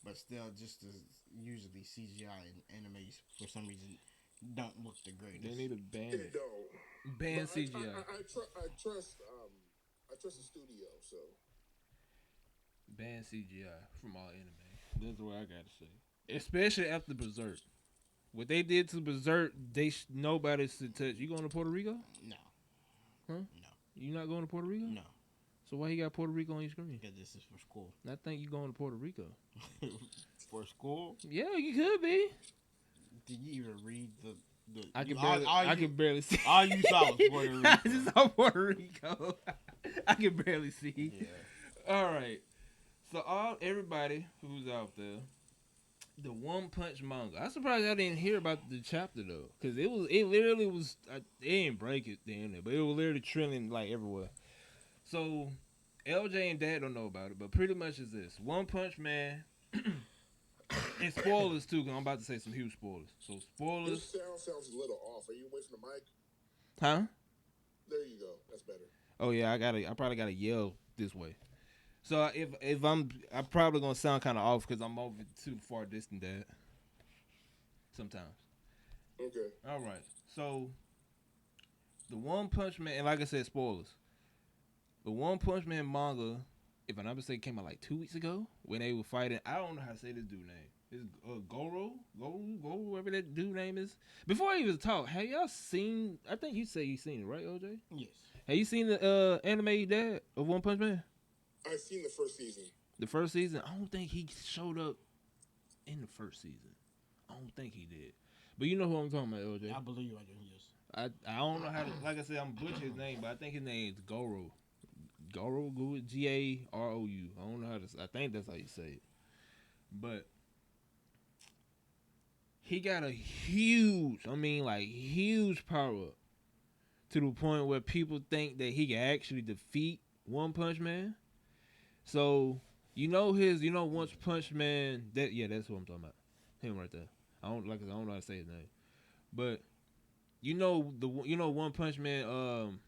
But still, just as usually CGI and animes for some reason don't look the greatest. They need to ban It it. don't. Ban But CGI. I trust the studio. So Ban CGI from all anime. That's what I gotta say. Especially after Berserk. What they did to Berserk, nobody should touch. You going to Puerto Rico? No. Huh? No. You not going to Puerto Rico? No. So why you got Puerto Rico on your screen? Because this is for school. I think you going to Puerto Rico. For school? Yeah, you could be. Did you even read the I can barely see. All you saw was Puerto Rico. I just saw Puerto Rico. I can barely see. Yeah. All right. So everybody who's out there, the One Punch manga. I'm surprised I didn't hear about the chapter though, because it literally was. They didn't break it then, but it was literally trending like everywhere. So LJ and Dad don't know about it, but pretty much is this: One Punch Man. And spoilers too, because I'm about to say some huge spoilers. So your spoilers, sound sounds a little off. Are you away from the mic? huh? There you go. That's better. Oh yeah, I probably gotta yell this way. So if I'm probably gonna sound kind of off because I'm over too far distant, Dad. Sometimes. Okay. All right. So the One Punch Man, and like I said, spoilers. The One Punch Man manga, if I'm not mistaken, came out like 2 weeks ago when they were fighting. I don't know how to say this dude name. It's Goro, whatever that dude name is. Before I even talk, have y'all seen? I think you say you seen it, right, OJ? Yes. Have you seen the anime Dad of One Punch Man? I've seen the first season. The first season, I don't think he showed up in the first season. I don't think he did. But you know who I'm talking about, LJ. I believe you, I do, yes. I don't know how to, like I said, I'm butchering his name, but I think his name is Goro. Goro, Garou. I don't know how to, I think that's how you say it. But he got a huge power up to the point where people think that he can actually defeat One Punch Man. So, One Punch Man, that's what I'm talking about. Him right there. I don't know how to say his name. But One Punch Man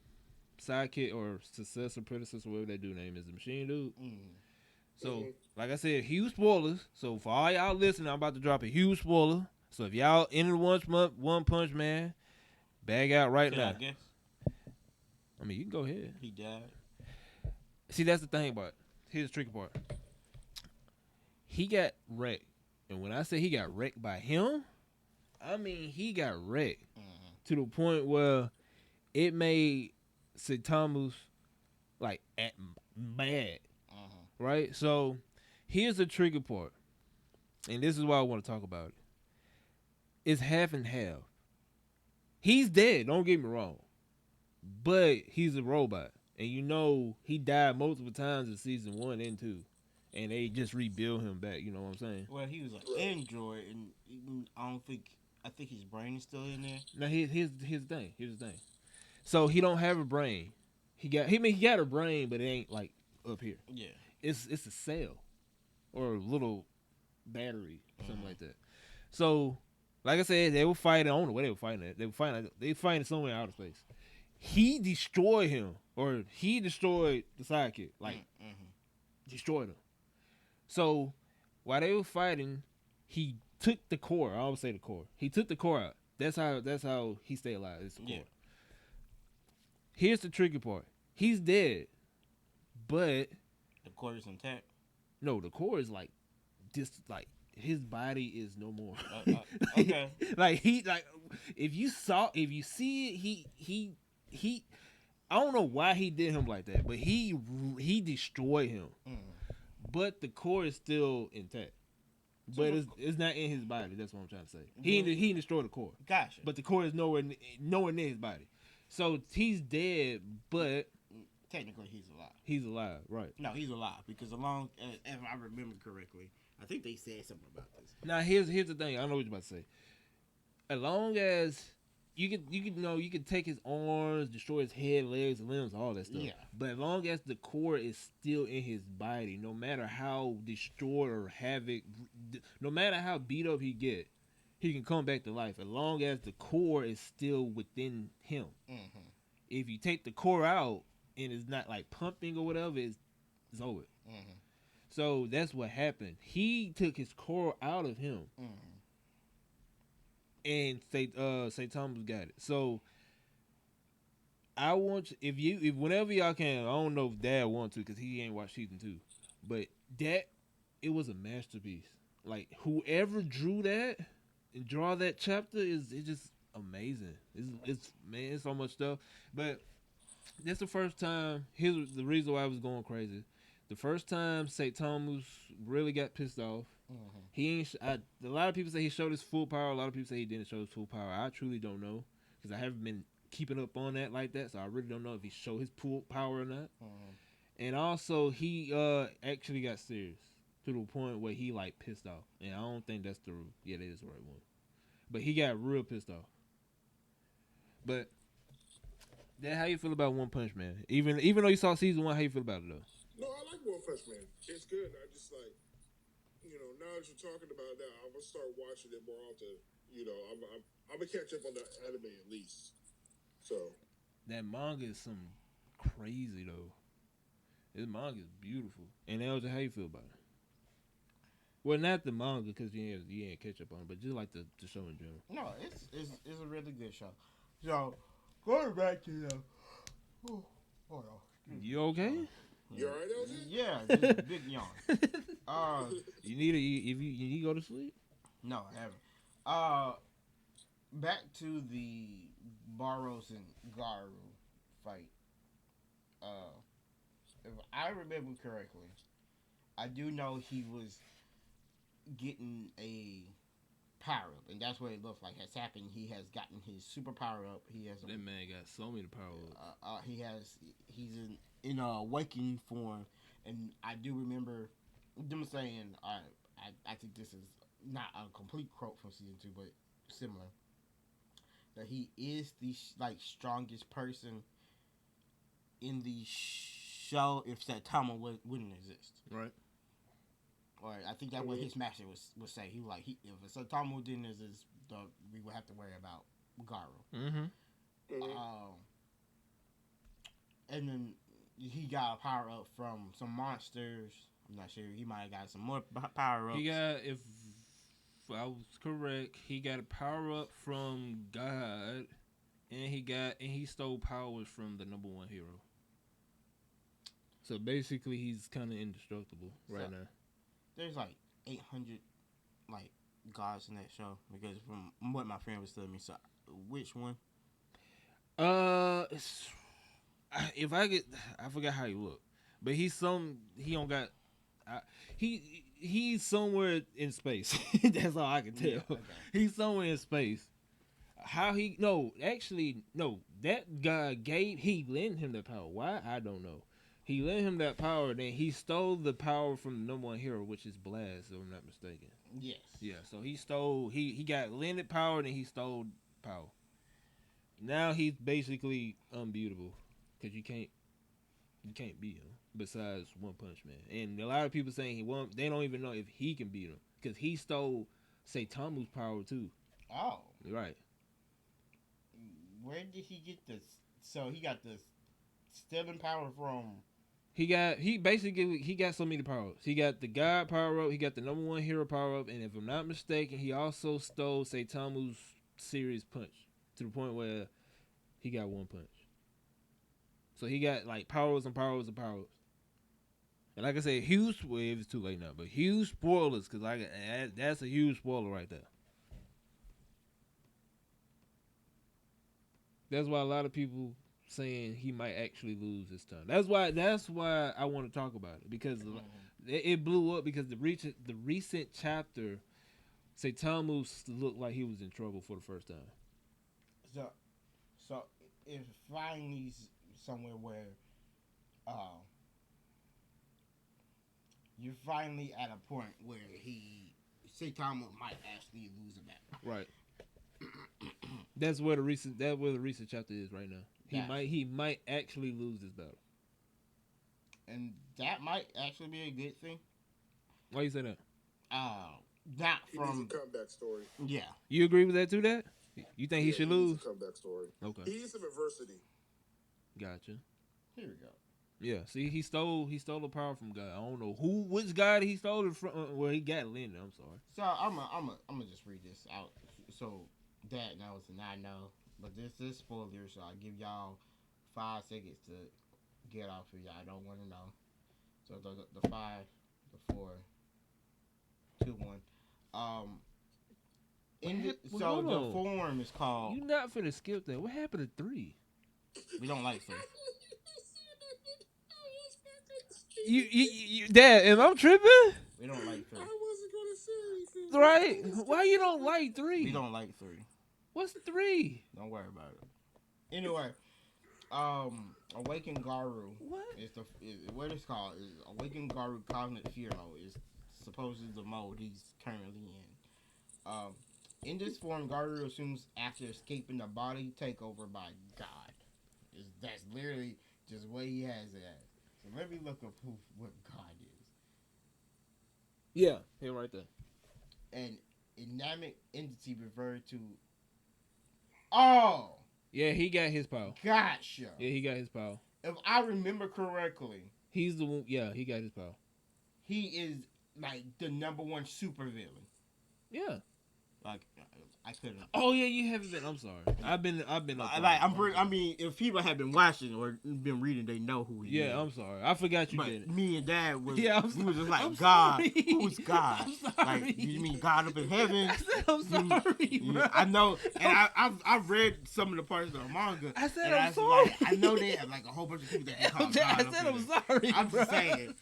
sidekick or successor, predecessor, whatever that dude name is, the machine dude. So, like I said, huge spoilers. So for all y'all listening, I'm about to drop a huge spoiler. So if y'all into One Punch Man, bag out right Can now. I guess? I mean, you can go ahead. He died. See, that's the thing about it. Here's the tricky part. He got wrecked. And when I say he got wrecked by him, I mean he got wrecked to the point where it made Saitama's like mad, right? So here's the tricky part, and this is why I want to talk about it. It's half and half. He's dead. Don't get me wrong, but he's a robot, and you know he died multiple times in season 1 and 2, and they just rebuild him back. You know what I'm saying? Well, he was an android, and I don't think. I think his brain is still in there. Now here's the thing. Here's the thing. So he don't have a brain. He got a brain, but it ain't like up here. Yeah. It's a cell or a little battery, something like that. So, like I said, they were fighting. I don't know where they were fighting at. They were fighting somewhere in outer space. He destroyed him, or he destroyed the sidekick. Like destroyed him. So while they were fighting, he took the core. I always say the core. He took the core out. That's how he stayed alive. It's the core. Yeah. Here's the tricky part. He's dead, but The core is intact. no, the core is like this. Like his body is no more. Okay. Like if you see it, he. I don't know why he did him like that, but he destroyed him. But the core is still intact. But it's not in his body. That's what I'm trying to say. He destroyed the core. Gotcha. But the core is nowhere near his body. So he's dead, but technically he's alive. He's alive, right? No, he's alive because if I remember correctly, I think they said something about this. Now here's the thing. I know what you're about to say. As long as you can take his arms, destroy his head, legs, limbs, all that stuff. Yeah. But as long as the core is still in his body, no matter how destroyed or havoc, no matter how beat up he get, he can come back to life. As long as the core is still within him. If you take the core out and it's not like pumping or whatever, it's over. So that's what happened. He took his core out of him. And St. Thomas got it. So I want you, if whenever y'all can, I don't know if Dad wants to because he ain't watched season 2, but it was a masterpiece. Like whoever drew that and draw that chapter it's just amazing. It's so much stuff. But that's the first time. Here's the reason why I was going crazy. The first time St. Thomas really got pissed off. He ain't. A lot of people say he showed his full power. A lot of people say he didn't show his full power. I truly don't know because I haven't been keeping up on that like that. So I really don't know if he showed his full power or not. And also he actually got serious to the point where he like pissed off. And I don't think that's that is the right one. But he got real pissed off. But that how you feel about One Punch Man? Even though you saw season 1, how you feel about it though? No, I like One Punch Man. It's good. I just like, now that you're talking about that, I'm gonna start watching it more often. I'm gonna catch up on the anime at least. So that manga is some crazy though. This manga is beautiful. And LJ, how you feel about it? Well, not the manga because you ain't catch up on it, but just like the show in general. No, it's a really good show. So going back to the, hold on. You okay? you alright, LJ? Yeah, just a big yawn. You need to go to sleep? No, I haven't. Back to the Barros and Garu fight. If I remember correctly, I do know he was getting a power up, and that's what it looks like has happened. He has gotten his super power up. He has That man got so many power ups. He's in a awakening form, and I do remember them saying, I think this is not a complete quote from season 2, but similar, that he is the strongest person in the show if Saitama wouldn't exist. Right. Or I think that's what his master would say. He was like, if Saitama didn't exist, we would have to worry about Garu. And then he got a power up from some monsters. I'm not sure. He might have got some more power ups. He got, if I was correct, he got a power up from God, and he stole powers from the number 1 hero. So basically, he's kind of indestructible right now. There's like 800 gods in that show because from what my friend was telling me. So which one? If I get, I forgot how he look, but he don't got, I, he's somewhere in space. That's all I can tell. Yeah, okay. He's somewhere in space. How he no actually no that guy gave he lent him that power. Why I don't know. He lent him that power. Then he stole the power from the number one hero, which is Blast, if I'm not mistaken. Yes. Yeah, so he stole he got lended power, then he stole power. Now he's basically unbeatable because you can't beat him besides One Punch Man. And a lot of people saying he won't. They don't even know if he can beat him because he stole Saitamu's power too. Oh, Right. where did he get this? So he got this stealing power from. He got so many powers. He got the God power up. He got the number one hero power up. And if I'm not mistaken, he also stole Saitamu's serious punch to the point where he got one punch. So he got like powers and powers and powers. And like I said, huge. Well, it's too late now, but huge spoilers because that's a huge spoiler right there. That's why a lot of people saying he might actually lose this time. That's why I want to talk about it because it blew up because the recent chapter, Saitamu looked like he was in trouble for the first time. So, so if finally somewhere where, uh, you're finally at a point where Saitama might actually lose a battle. Right. That's where the recent chapter is right now. He might actually lose this battle. And that might actually be a good thing. Why you say that? Not He needs from a comeback story. yeah. You agree with that too? That you think he should needs lose? a comeback story. Okay, He needs some adversity. gotcha. Here we go. Yeah, see, he stole the power from God. I don't know which God he stole it from. Well, he got Linda. I'm sorry. So I'm gonna just read this out so Dad knows and I know. But this is spoiler, so I give y'all 5 seconds to get off here. Y'all don't want to know. So the 5, the 4, 2, 1. So hold the on. form is called. You not finna skip that. What happened to 3? We don't like 3. Dad, am I tripping? We don't like 3. I wasn't gonna say anything. Right? Why you don't like 3? We don't like 3. What's 3? Don't worry about it. Anyway, Awakened Garu What? what it's called is Awakened Garu Cosmic Hero is supposedly the mode he's currently in. In this form, Garu assumes after escaping the body takeover by God. That's literally just what he has it as. So let me look up what God is. Yeah, here right there. An dynamic entity referred to. Oh, Yeah, he got his power. gotcha. Yeah, he got his power. If I remember correctly, He's the one. Yeah, he got his power. he is like the number one super villain. Yeah. Like I couldn't. Oh yeah, you haven't been. I'm sorry. I've been. Up I mean, if people have been watching or been reading, they know who he is. Yeah, I'm sorry. I forgot you But did it. me and Dad was. Yeah, we was just like, I'm God, sorry. who's God? I'm sorry. Like, you mean God up in heaven? I said I'm sorry, bro. I know, and I've read some of the parts of the manga. I said and I'm I was sorry. Like, I know they have like a whole bunch of people that can call God. I up said in I'm there. sorry. I'm bro. just saying.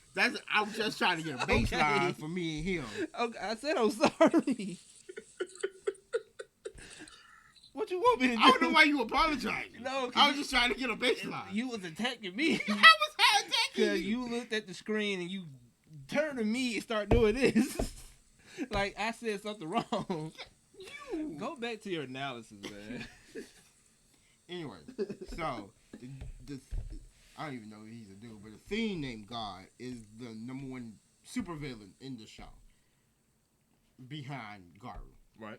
I'm just trying to get a baseline Okay. for me and him. Okay, I said I'm sorry. What you want me to do? I don't know why you apologizing. No, 'cause I was just trying to get a baseline. You was attacking me. I was attacking Because you looked at the screen and you turned to me and start doing this. Like I said something wrong. Go back to your analysis, man. Anyway, so the I don't even know what he's a dude, but the theme named God is the number one supervillain in the show behind Garu. Right.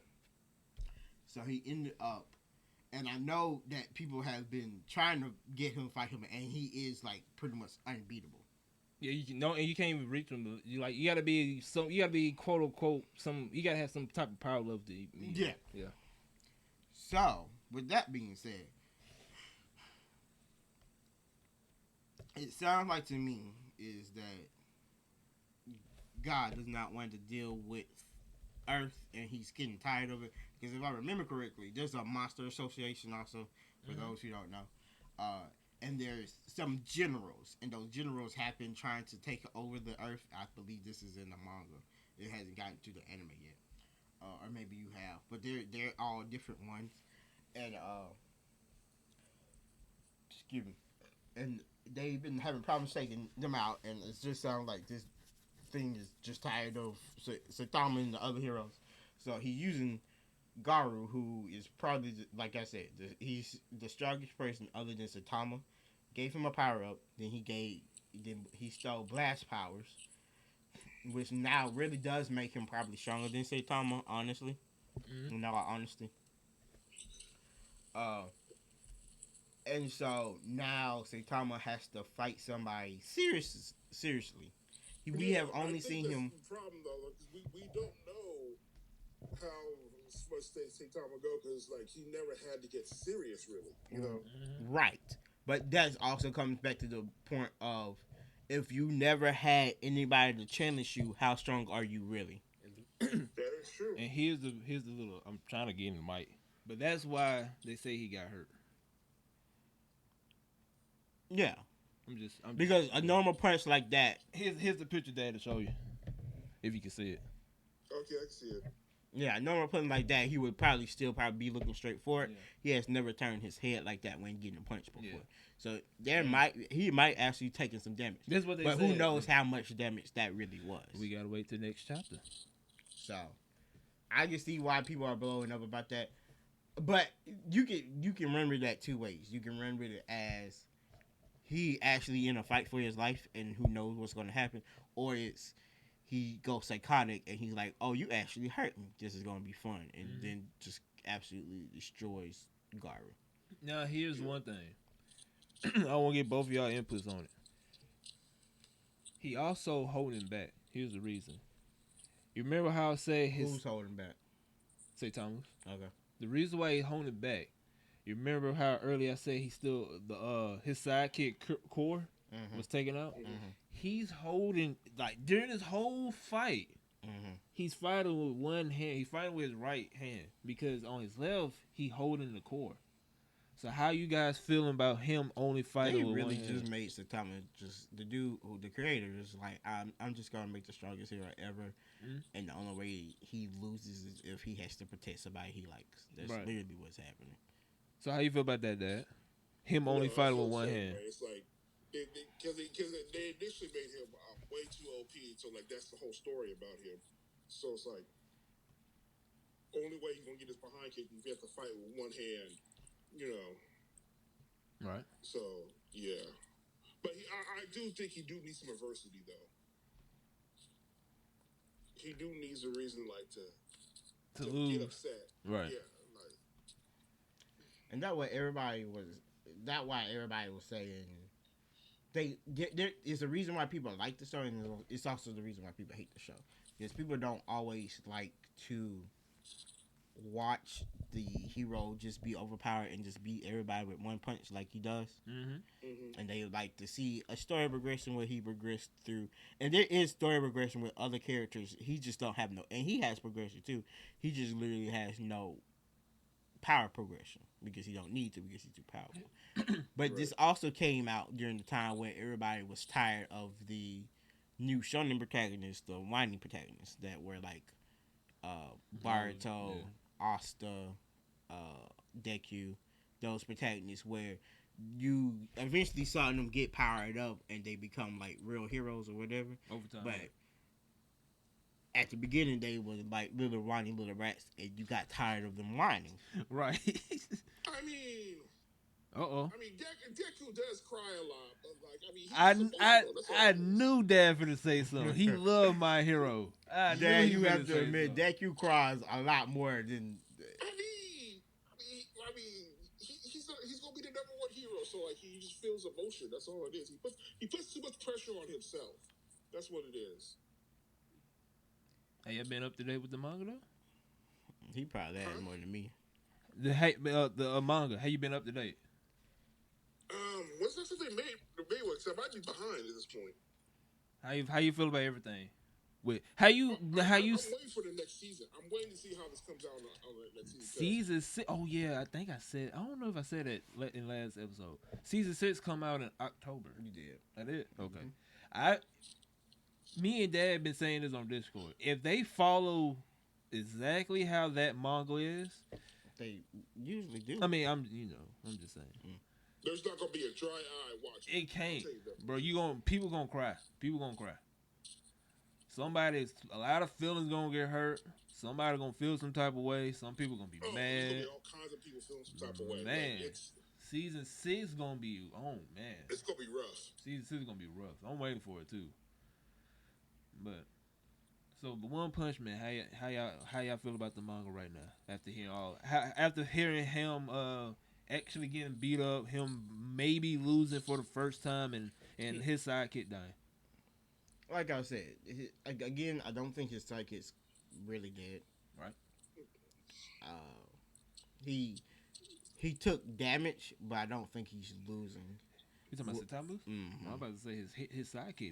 So he ended up, and I know that people have been trying to get him, fight him, and he is like pretty much unbeatable. Yeah, you can, no, and you can't even reach them. You gotta be quote unquote you gotta have some type of power level to Yeah. Yeah. So with that being said, it sounds like to me is that God does not want to deal with Earth, and he's getting tired of it. Because if I remember correctly, there's a monster association also For those who don't know, uh, and there's some generals, and those generals have been trying to take over the Earth. I believe this is in the manga. It hasn't gotten to the anime yet, or maybe you have, but they're all different ones, and excuse me, and they've been having problems taking them out, and it just sounds like this thing is just tired of Saitama and the other heroes. So he's using Garu, who is probably, like I said, he's the strongest person other than Saitama. Gave him a power up, then he stole blast powers, which now really does make him probably stronger than Saitama, honestly. In all honesty. Uh, and so now Saitama has to fight somebody seriously. We have only seen him. The problem though, because we don't know how much Saitama go, because like he never had to get serious, really. You know, Right. But that also comes back to the point of, if you never had anybody to challenge you, how strong are you really? that is true. And here's the little. I'm trying to get in the mic, but that's why they say he got hurt. Yeah. I'm Because a normal punch like that. Here's the picture, Dad, to show you, if you can see it. Okay, I can see it. Yeah, a normal punch like that, he would still be looking straight for it. Yeah. He has never turned his head like that when getting punched before. Yeah. So he might actually taking some damage. That's what they But said. Who knows how much damage that really was. We gotta wait till next chapter. So I can see why people are blowing up about that. But you can remember that two ways. You can remember it as he actually in a fight for his life and who knows what's going to happen, or it's he goes psychotic and he's like, oh, you actually hurt me, this is going to be fun, and then just absolutely destroys Garu. Now here's one thing. I want to get both of y'all inputs on it. He also holding back. Here's the reason. You remember how I said who's holding back? Say Thomas. Okay. The reason why he's holding back. You remember how earlier I said he still his sidekick core was taken out. He's holding, like, during this whole fight. He's fighting with one hand. He's fighting with his right hand because on his left he holding the core. So how you guys feeling about him only fighting with one hand? They really just made Saitama, just the dude who the creator is like, I'm just gonna make the strongest hero ever, and the only way he loses is if he has to protect somebody he likes. That's literally what's happening. So how you feel about that, Dad? Him only fighting with one hand. It's like because they initially made him way too OP, so like that's the whole story about him. So it's like only way he's gonna get his behind kick is if he has to fight with one hand, you know. Right. So yeah, but I do think he do need some adversity though. He do needs a reason like to lose. Get upset. Right. Yeah. And that's why everybody was saying there is a reason why people like the show, and it's also the reason why people hate the show. Because people don't always like to watch the hero just be overpowered and just beat everybody with one punch like he does. And they like to see a story progression where he progressed through. And there is story progression with other characters. He just don't have no, and he has progression too. He just literally has no power progression because he don't need to, because he's too powerful. But this also came out during the time where everybody was tired of the new shonen protagonists, the whining protagonists that were like Baruto, Asta, Deku, those protagonists where you eventually saw them get powered up and they become like real heroes or whatever. Over time. But at the beginning, they were like little whining little rats, and you got tired of them whining. Right. I mean, Deku does cry a lot, but like, I knew Dad for to say something. He loved My Hero. Dad, you have to admit, Deku cries a lot more than. He's gonna be the number one hero, so like he just feels emotion. That's all it is. He puts too much pressure on himself. That's what it is. Have you been up to date with the manga though? He probably had more than me. The manga. Have you been up to date? What's that since they made one? Except I might be behind at this point. How you feel about everything? with how you I'm waiting for the next season. I'm waiting to see how this comes out on the next season. season 6. Oh yeah, I think I said. I don't know if I said it in last episode. Season 6 come out in October. You did. I did. Okay. Me and Dad been saying this on Discord. If they follow exactly how that manga is, They usually do. I mean, I'm just saying. There's not gonna be a dry eye watching. It can't, bro. People gonna cry. People gonna cry. A lot of feelings gonna get hurt. Somebody gonna feel some type of way. Some people gonna be There's mad. gonna be all kinds of people feeling some type of way. Man, Like, season 6 gonna be. Oh man, it's gonna be rough. season 6 gonna be rough. I'm waiting for it too. But so the One Punch Man, how y'all feel about the manga right now after hearing him actually getting beat up, him maybe losing for the first time, and his sidekick dying. Like I said, again, I don't think his sidekick's really dead. Right. He took damage, but I don't think he's losing. You talking about Satambu? Mm-hmm. I'm about to say his sidekick.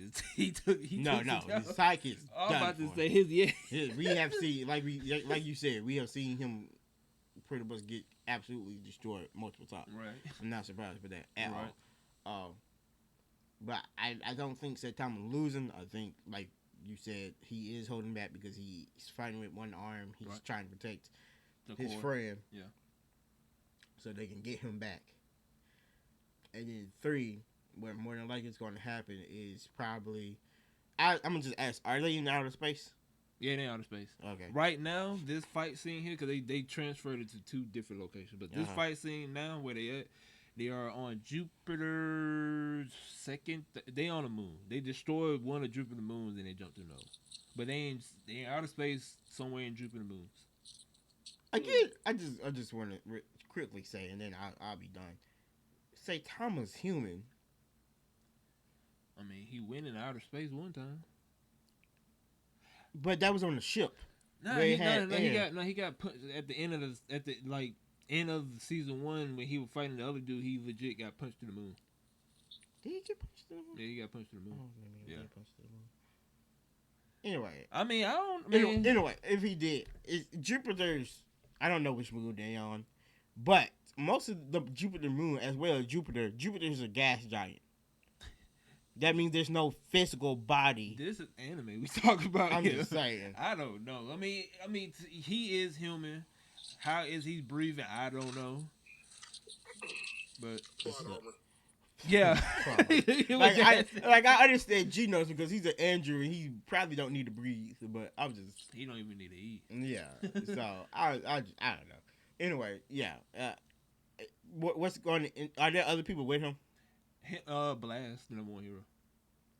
No, his sidekick's I'm done about to for say him. We have seen, like you said, we have seen him pretty much get absolutely destroyed multiple times. Right. I'm not surprised by that at Right. all. But I don't think Saitama losing. I think, like you said, he is holding back because he's fighting with one arm. He's Right. trying to protect The his core. friend. Yeah. So they can get him back. And then 3, what more than likely is going to happen is probably, I'm gonna just ask: are they in outer space? Yeah, they outer space. Okay. Right now, this fight scene here, because they transferred it to 2 different locations, but this fight scene now, where they at, they are on Jupiter's second. They on the moon. They destroyed one of Jupiter's moons and they jumped to nose. But they in outer space somewhere in Jupiter moons. Again, I just want to quickly say, and then I'll be done. Saitama's human. I mean, he went in outer space one time. But that was on the ship. He got put at the end of end of season 1 when he was fighting the other dude. He legit got punched to the moon. Did he get punched to the moon? Yeah, he got punched to the moon. Yeah. Punched to the moon. Anyway. I mean, Anyway, if he did, Jupiter's. I don't know which moon they on, but most of the Jupiter moon, as well as Jupiter's a gas giant. That means there's no physical body. This is anime we talk about. I'm just saying. I don't know. I mean, he is human. How is he breathing? I don't know. But yeah, I understand G knows because he's an Andrew and he probably don't need to breathe. But I'm just he don't even need to eat. Yeah. So I don't know. Anyway, yeah. What's going? Are there other people with him? Blast, the #1 hero.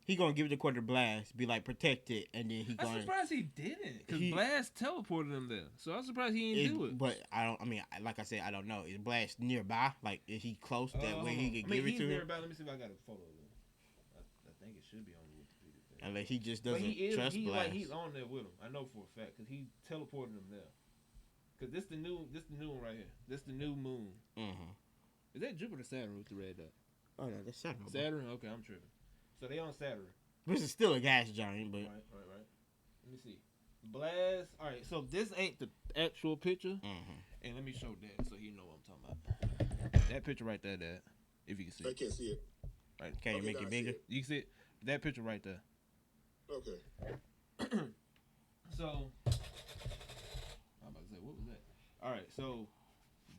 He gonna give the core to Blast, be like protect it, and then he going. I'm surprised he didn't, because Blast teleported him there. So I'm surprised he didn't do it. But I don't. I mean, like I said, I don't know. Is Blast nearby? Like, is he close that way he can give it to him? Nearby. Let me see if I got a photo of him. I think it should be on the Wikipedia page. Unless he just doesn't trust Blast. He's on there with him. I know for a fact because he teleported him there. Because this the new one right here. This the new moon. Mm-hmm. Is that Jupiter, Saturn with the red dot? Oh no, that's Saturn. Saturn. Okay, I'm tripping. So they on Saturn. Which is still a gas giant, but right. Let me see. Blast. All right, so this ain't the actual picture, and let me show that so you know what I'm talking about. That picture right there, Dad. If you can see I it. can't see it. Right. Can you make it bigger? You can see it. That picture right there. Okay. So, I'm about to say, what was that? All right, so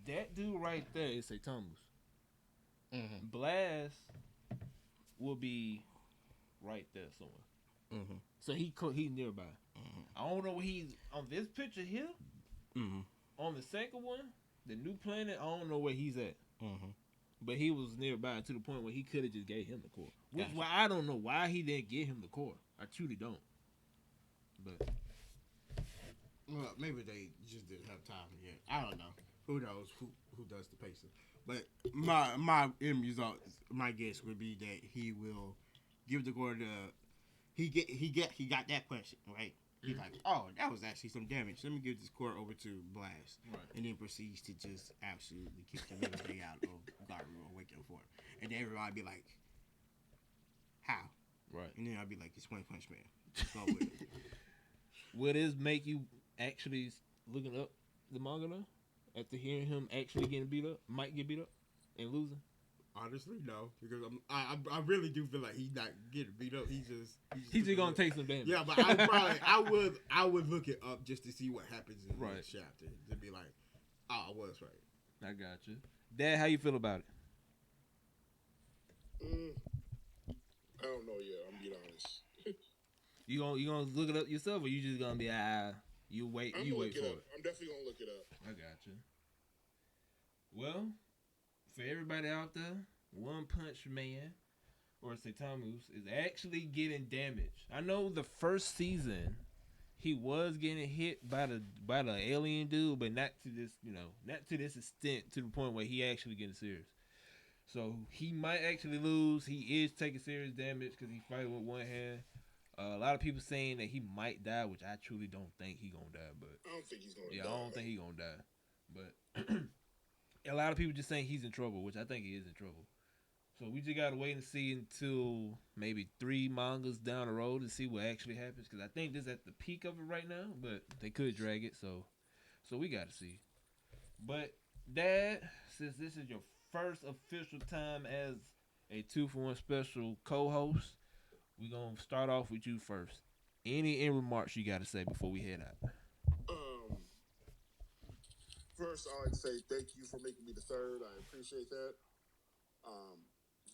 that dude right there is Saitama's. Blast will be right there somewhere. So he's nearby. I don't know where he's on this picture here. On the second one, the new planet, I don't know where he's at. But he was nearby to the point where he could have just gave him the core. Which why I don't know why he didn't get him the core. I truly don't. But well, maybe they just didn't have time yet. I don't know. Who knows who does the pacing? But my end result, my guess would be that he will give the core to. He got that question right. He's like, oh, that was actually some damage. Let me give this core over to Blast, and then proceeds to just absolutely kick the living thing out of Garu or Waking for him. And then everybody be like, how? Right. And then I'd be like, it's One Punch Man. Go with it. Will this make you actually looking up the manga now? After hearing him actually getting beat up, might get beat up and losing. Honestly, no, because I really do feel like he's not getting beat up. He's just gonna take some damage. Yeah, but I would look it up just to see what happens in the next chapter to be like, oh, I was right. I got you, Dad. How you feel about it? I don't know yet. I'm being honest. You gonna look it up yourself, or you just gonna be you wait I'm you gonna wait look for it up. it? I'm definitely gonna look it up. I got you. Well, for everybody out there, One Punch Man or Saitama's is actually getting damaged. I know the first season he was getting hit by the alien dude, but not to this not to this extent, to the point where he actually getting serious. So he might actually lose. He is taking serious damage because he fighting with one hand. A lot of people saying that he might die, which I truly don't think he gonna die. But I don't think he's gonna die. I don't think he gonna die. But a lot of people just saying he's in trouble, which I think he is in trouble. So we just gotta wait and see until maybe 3 mangas down the road to see what actually happens. Because I think this is at the peak of it right now, but they could drag it. So we gotta see. But Dad, since this is your first official time as a 2-for-1 special co-host, we're gonna start off with you first. Any end remarks you gotta say before we head out? First, I'd say thank you for making me the third. I appreciate that.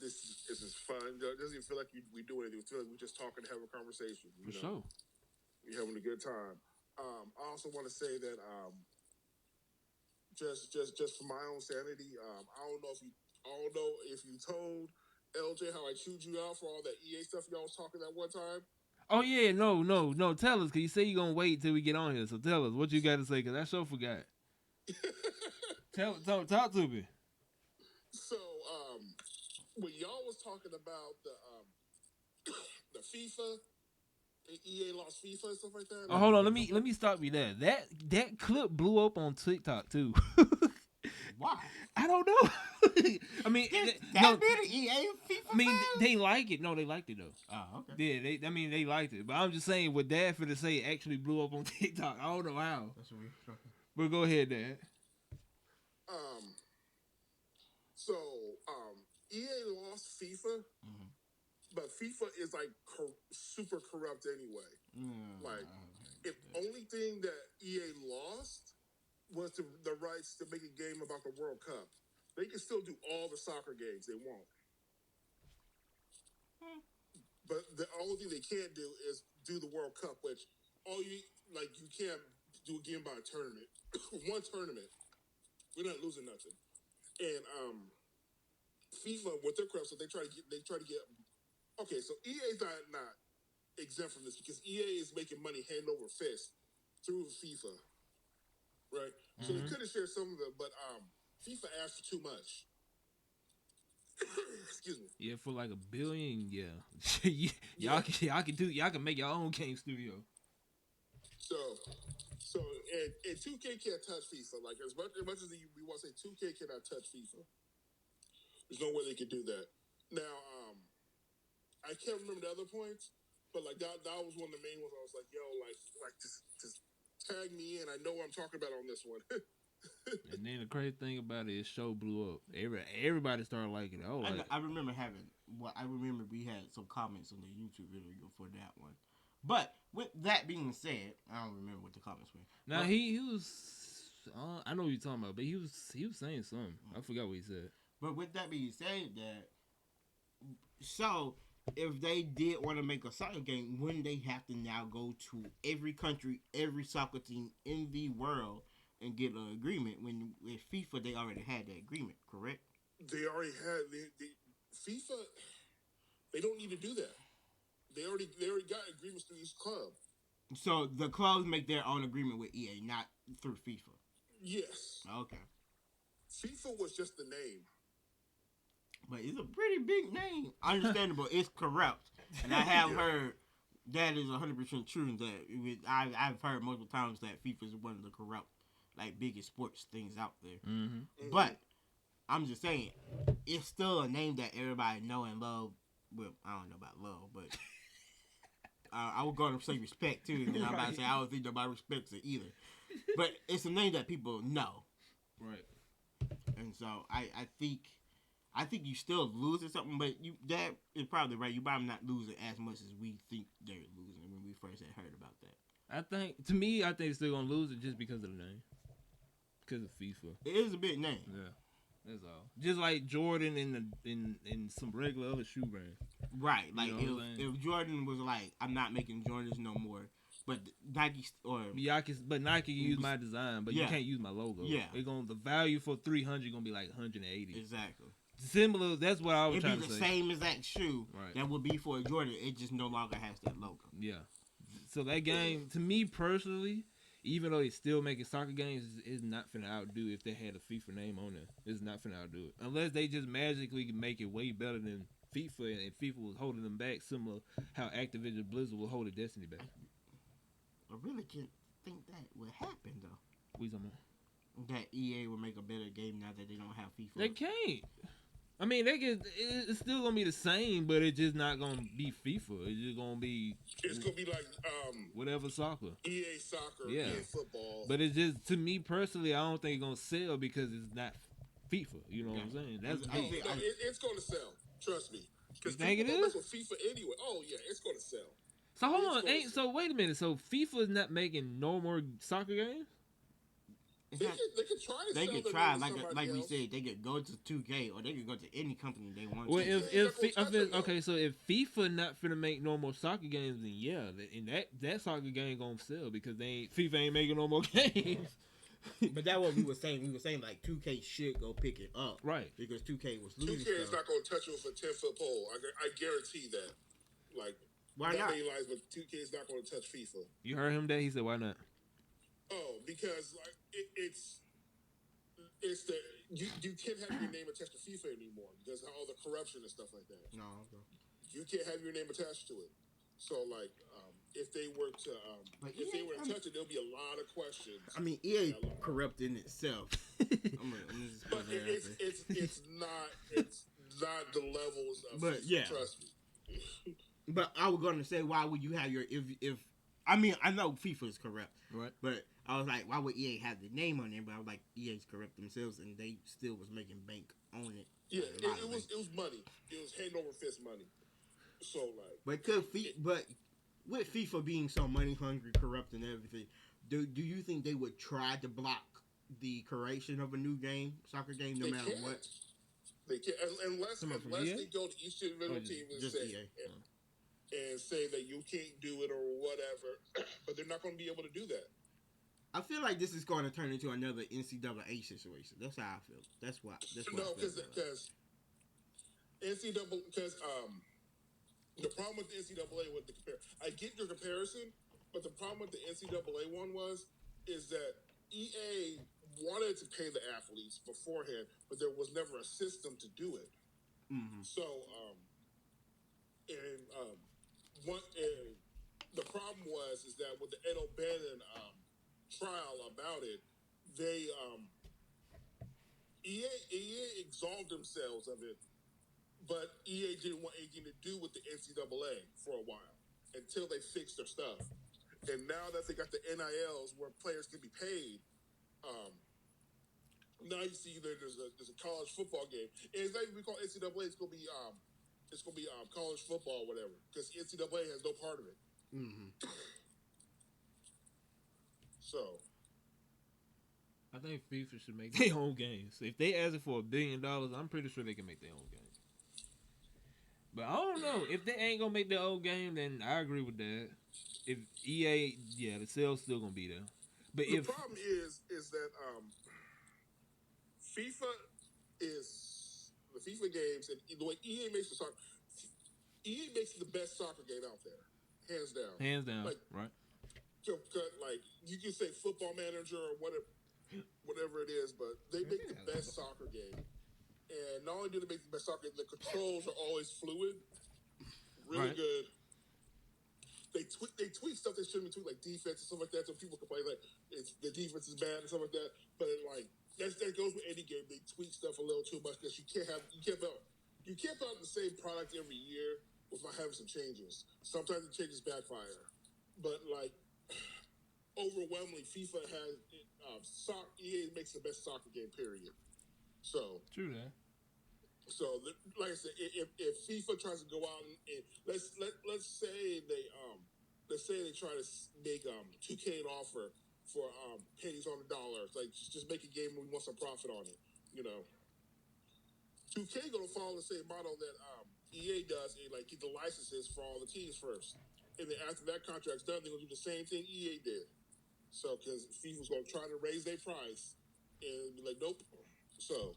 This is fun. It doesn't even feel like we do anything. It feels like we're just talking, having a conversation. For sure. We're having a good time. I also want to say that just for my own sanity, I don't know if you told LJ how I chewed you out for all that EA stuff y'all was talking that one time. Oh yeah, no. Tell us, cause you say you're gonna wait till we get on here. So tell us what you got to say, cause I sure forgot. Talk to me. So, when y'all was talking about the FIFA, EA lost FIFA and stuff like that. Oh, hold on. Let me stop you there. That clip blew up on TikTok too. Why? I don't know. I mean, that bit of EA FIFA. I mean, they like it. No, they liked it though. Oh, okay. Yeah, they liked it. But I'm just saying, what Dad for to say actually blew up on TikTok. I don't know how. That's weird. But go ahead, Dad. So, EA lost FIFA, but FIFA is like super corrupt anyway. Like, if only thing that EA lost was the rights to make a game about the World Cup. They can still do all the soccer games they want. But the only thing they can't do is do the World Cup, which you can't do a game by a tournament. One tournament. We're not losing nothing. And FIFA with their crap, so they try to get okay, so EA's not exempt from this because EA is making money hand over fist through FIFA. Right? So they could have shared some of it, but FIFA asked for too much. Excuse me. Yeah, for like $1 billion, yeah. Y'all can make your own game studio. So and 2K can't touch FIFA. Like as much as we want to say 2K cannot touch FIFA. There's no way they could do that. Now, I can't remember the other points, but like that was one of the main ones. I was like, yo, like just tag me in. I know what I'm talking about on this one. And then the crazy thing about it is, show blew up. Everybody started liking it. I remember we had some comments on the YouTube video for that one. But with that being said, I don't remember what the comments were. Now he was. I know what you're talking about, but he was saying something. I forgot what he said. But with that being said, so if they did want to make a soccer game, wouldn't they have to now go to every country, every soccer team in the world and get an agreement? When with FIFA, they already had that agreement, correct? They already had the FIFA. They don't need to do that. They already got agreements through each club. So the clubs make their own agreement with EA, not through FIFA. Yes. Okay. FIFA was just the name. But it's a pretty big name. Understandable. It's corrupt. And I have heard that is 100% true. That I've heard multiple times that FIFA is one of the corrupt, like, biggest sports things out there. Mm-hmm. But I'm just saying, it's still a name that everybody know and love well, I don't know about love, but I was going to say respect too, and then I'm about to say I don't think nobody respects it either. But it's a name that people know, Right. and so I think you still losing something, but that is probably right. You probably not losing as much as we think they're losing when we first had heard about that. I think they're still gonna lose it just because of the name, because of FIFA. It is a big name. Yeah, that's all. Just like Jordan in some regular other shoe brand. Right, like You know if Jordan was like, I'm not making Jordans no more, but Nike or but Nike use my design, but you can't use my logo. Yeah, the value for 300 gonna be like 180. Exactly. Similar. That's what I was trying to say. It'd be the same exact shoe right. that would be for a Jordan. It just no longer has that logo. Yeah. So that game, to me personally, even though they still making soccer games, is not finna outdo if they had a FIFA name on there. It's not finna outdo it unless they just magically make it way better than FIFA, and FIFA was holding them back, similar how Activision Blizzard was holding Destiny back. I really can't think that would happen though. What you talking about? That EA would make a better game now that they don't have FIFA. They can't. I mean, it's still gonna be the same, but it's just not gonna be FIFA. It's just gonna be. It's gonna be like whatever soccer. EA soccer, EA football. But it's just, to me personally, I don't think it's gonna sell because it's not FIFA. You know what I'm saying? It's gonna sell. Trust me. You think it is? With FIFA anyway. Oh yeah, it's gonna sell. So hold on. So wait a minute. So FIFA is not making no more soccer games? They can try to. They sell could try, like we else. said, they could go to 2K or they could go to any company they want. Well, so if FIFA not finna make no more soccer games, then yeah, and that soccer game gonna sell because FIFA ain't making no more games. But that's what we were saying. We were saying like 2K should go pick it up, right? Because 2K was losing. 2K is not gonna touch it with a 10-foot pole. I guarantee that. Like, why not? Lies, but 2K is not gonna touch FIFA. You heard him that he said, why not? Oh, because like it's the you can't have your name attached to FIFA anymore because of all the corruption and stuff like that. No, you can't have your name attached to it. So like, if they were to touch it, there'll be a lot of questions. I mean, EA corrupt in itself. But it's not the levels of. But FIFA, trust me. But I was going to say, why would you have your if I mean, I know FIFA is corrupt, right? But I was like, why would EA have the name on there? But I was like, EA's corrupt themselves, and they still was making bank on it. Yeah, it was money. It was hand over fist money. So like, but with FIFA being so money hungry, corrupt, and everything, do you think they would try to block the creation of a new game, soccer game, no matter what? They can't unless they go to each individual team and say that you can't do it or whatever, but they're not going to be able to do that. I feel like this is going to turn into another NCAA situation. That's how I feel. That's why. Because the problem with the NCAA with the compare, I get your comparison, but the problem with the NCAA one is that EA wanted to pay the athletes beforehand, but there was never a system to do it. Mm-hmm. So, the problem is that with the Ed O'Bannon trial about it, they EA absolved themselves of it, but EA didn't want anything to do with the NCAA for a while until they fixed their stuff. And now that they got the NILs where players can be paid, now you see there's a college football game, and it's not even called NCAA. It's gonna be college football, or whatever, because NCAA has no part of it. Mm-hmm. So, I think FIFA should make their own games. If they ask it for $1 billion, I'm pretty sure they can make their own game. But I don't know. If they ain't gonna make their own game, then I agree with that. If EA, the sales still gonna be there. But the problem is that FIFA is the FIFA games, and the way EA makes the soccer, EA makes the best soccer game out there, hands down. Hands down, like, right? Like you can say Football Manager or whatever it is, but they make the best soccer game. And not only do they make the best soccer, the controls are always fluid, really good. They tweak stuff they shouldn't tweak, like defense and stuff like that. So people complain like the defense is bad and stuff like that. But that goes with any game. They tweak stuff a little too much because you can't you can't put out the same product every year without having some changes. Sometimes the changes backfire, but like overwhelmingly, FIFA has EA makes the best soccer game. Period. So True that. so like I said, if FIFA tries to go out and let's say they try to make 2K an offer for pennies on the dollar, like just make a game where we want some profit on it. You know, 2K gonna follow the same model that EA does and like get the licenses for all the teams first, and then after that contract's done, they're gonna do the same thing EA did. So because FIFA's gonna try to raise their price and be like, nope. So.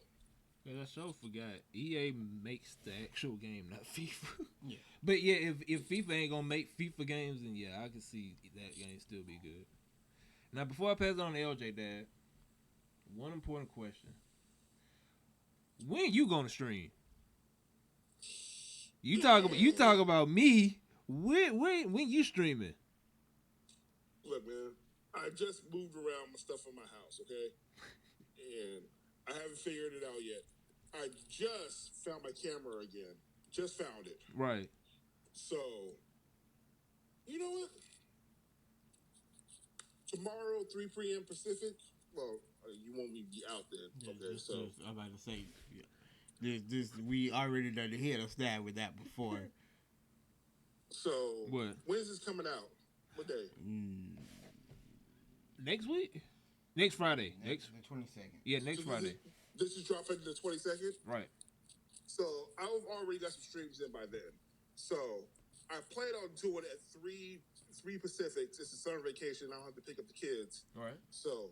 Yeah, I sure forgot. EA makes the actual game, not FIFA. Yeah. But yeah, if FIFA ain't gonna make FIFA games, then yeah, I can see that game still be good. Now, before I pass it on to LJ, Dad, one important question: when you gonna stream? You talk about me. When you streaming? Look, man, I just moved around my stuff in my house, okay, and I haven't figured it out yet. I just found my camera again. Just found it. Right. So, you know what? Tomorrow, 3 p.m. Pacific. Well, you won't be out then. Okay, so I'm about to say, this we already done hit us that with that before. So What? When's this coming out? What day? Next week? Next Friday. Next the 22nd. Yeah, next Friday. This is dropping the 22nd. Right. So I've already got some streams in by then. So I plan on doing it at 3 Pacific. It's a summer vacation. I don't have to pick up the kids. All right. So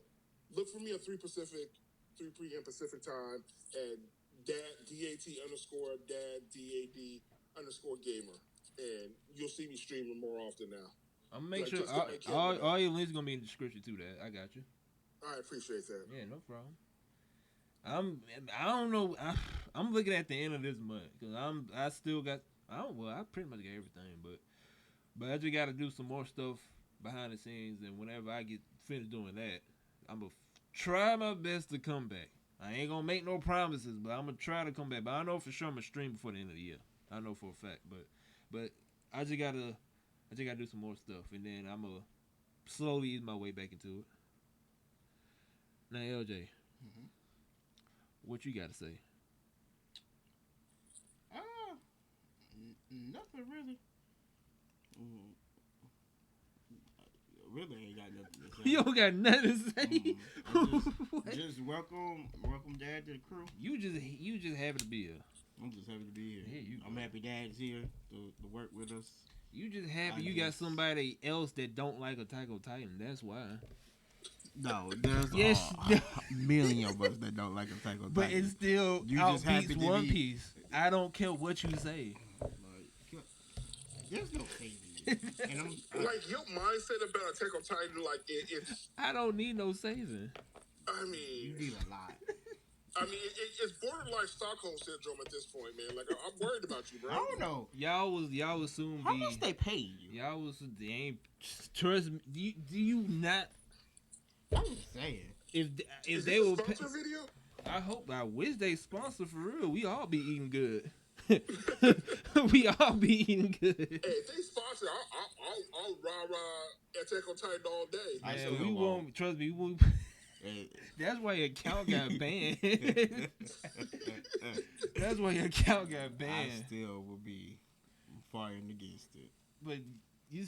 look for me at 3 p.m. Pacific time, and dad_dad_gamer, and you'll see me streaming more often now. I'm gonna make Like, sure just get my all camera your links gonna be in the description too. That I got you. I appreciate that. Yeah, no problem. I don't know. I'm looking at the end of this month because I still got. I pretty much got everything, but I just got to do some more stuff behind the scenes, and whenever I get finished doing that, I'm gonna try my best to come back. I ain't gonna make no promises, but I'm gonna try to come back. But I know for sure I'm gonna stream before the end of the year. I know for a fact, but I just gotta do some more stuff, and then I'm gonna slowly ease my way back into it. Now, LJ, what you got to say? Nothing really. Really ain't got nothing to say. You don't got nothing to say. Just welcome Dad to the crew. You just happy to be here. I'm just happy to be here. Yeah, I'm happy Dad's here to work with us. You just happy you got somebody else that don't like Attack on Titan. That's why. No, there's a million of us that don't like Attack on Titan. But it's still you just happy outbeats to One be... Piece. I don't care what you say. There's no saving. And like your mindset about Attack on Titan, like it's. I don't need no saving. I mean, you need a lot. I mean, it's borderline Stockholm syndrome at this point, man. Like I'm worried about you, bro. I don't know. Y'all was soon How be. much they pay you? Y'all was they ain't trust me. Do you not? I'm just saying. Is they this will a sponsor video? I hope. I wish they sponsor for real. We all be eating good. We all be eating good. Hey, if they sponsor, I'll rah Attack on Titan all day. Man, we won't. Trust me. We won't. That's why your account got banned. That's why your account got banned. I still will be fighting against it. But you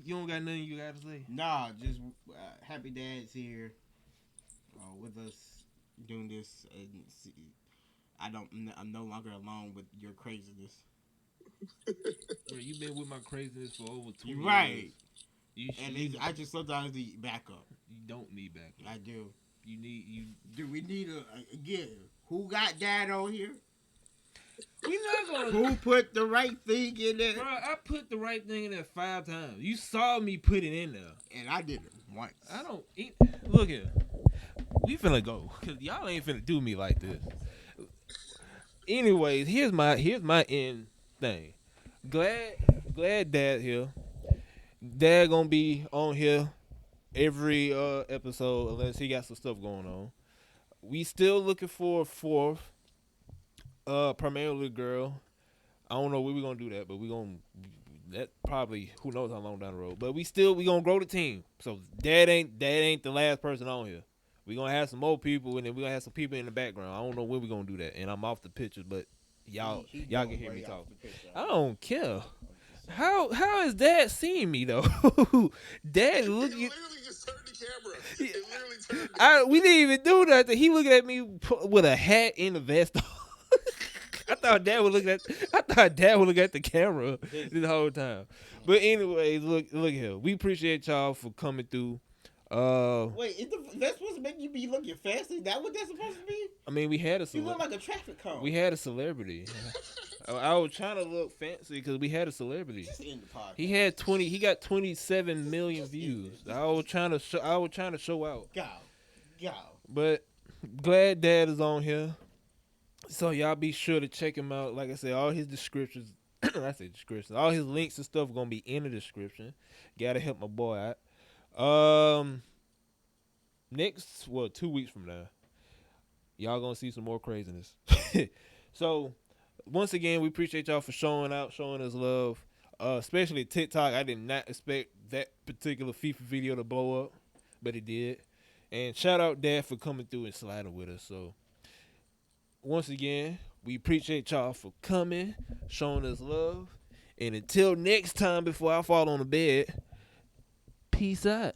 don't got nothing you got to say. Nah, just happy Dad's here with us doing this. And I'm no longer alone with your craziness. Bro, you've been with my craziness for over 2 years. Right. I just sometimes need backup. You don't need backup. I do. Do we need again? Who got Dad on here? We not gonna. Who put the right thing in there? Bro, I put the right thing in there 5 times. You saw me put it in there, and I did it once. I don't eat. Look here, we finna go because y'all ain't finna do me like this. Anyways, here's my end thing. Glad Dad here. Dad gonna be on here every episode unless he got some stuff going on. We still looking for a 4th. Primarily girl. I don't know where we gonna do that, but we gonna that probably who knows how long down the road. But we gonna grow the team. So that ain't the last person on here. We gonna have some more people, and then we gonna have some people in the background. I don't know when we gonna do that, and I'm off the pictures, but y'all y'all can hear me talk. I don't care. How is Dad seeing me though? Dad It looking. literally just turned the camera. It literally turned. We didn't even do nothing. He looking at me with a hat and a vest on. I thought Dad was looking at the camera this whole time. But anyways, look here. We appreciate y'all for coming through. Wait, that's supposed to make you be looking fancy? Is that what that's supposed to be? I mean, we had a You look like a traffic cone. we had a celebrity. I was trying to look fancy because we had a celebrity. Just end the podcast. He got 27 million views. I was trying to show out. Go. But glad Dad is on here. So y'all be sure to check him out. Like I said, all his descriptions, all his links and stuff gonna be in the description. Gotta help my boy out. Next, 2 weeks from now, y'all gonna see some more craziness. So once again, we appreciate y'all for showing us love. Especially TikTok. I did not expect that particular FIFA video to blow up, but it did. And shout out Dad for coming through and sliding with us. So once again, we appreciate y'all for coming, showing us love. And until next time, before I fall on the bed, peace out.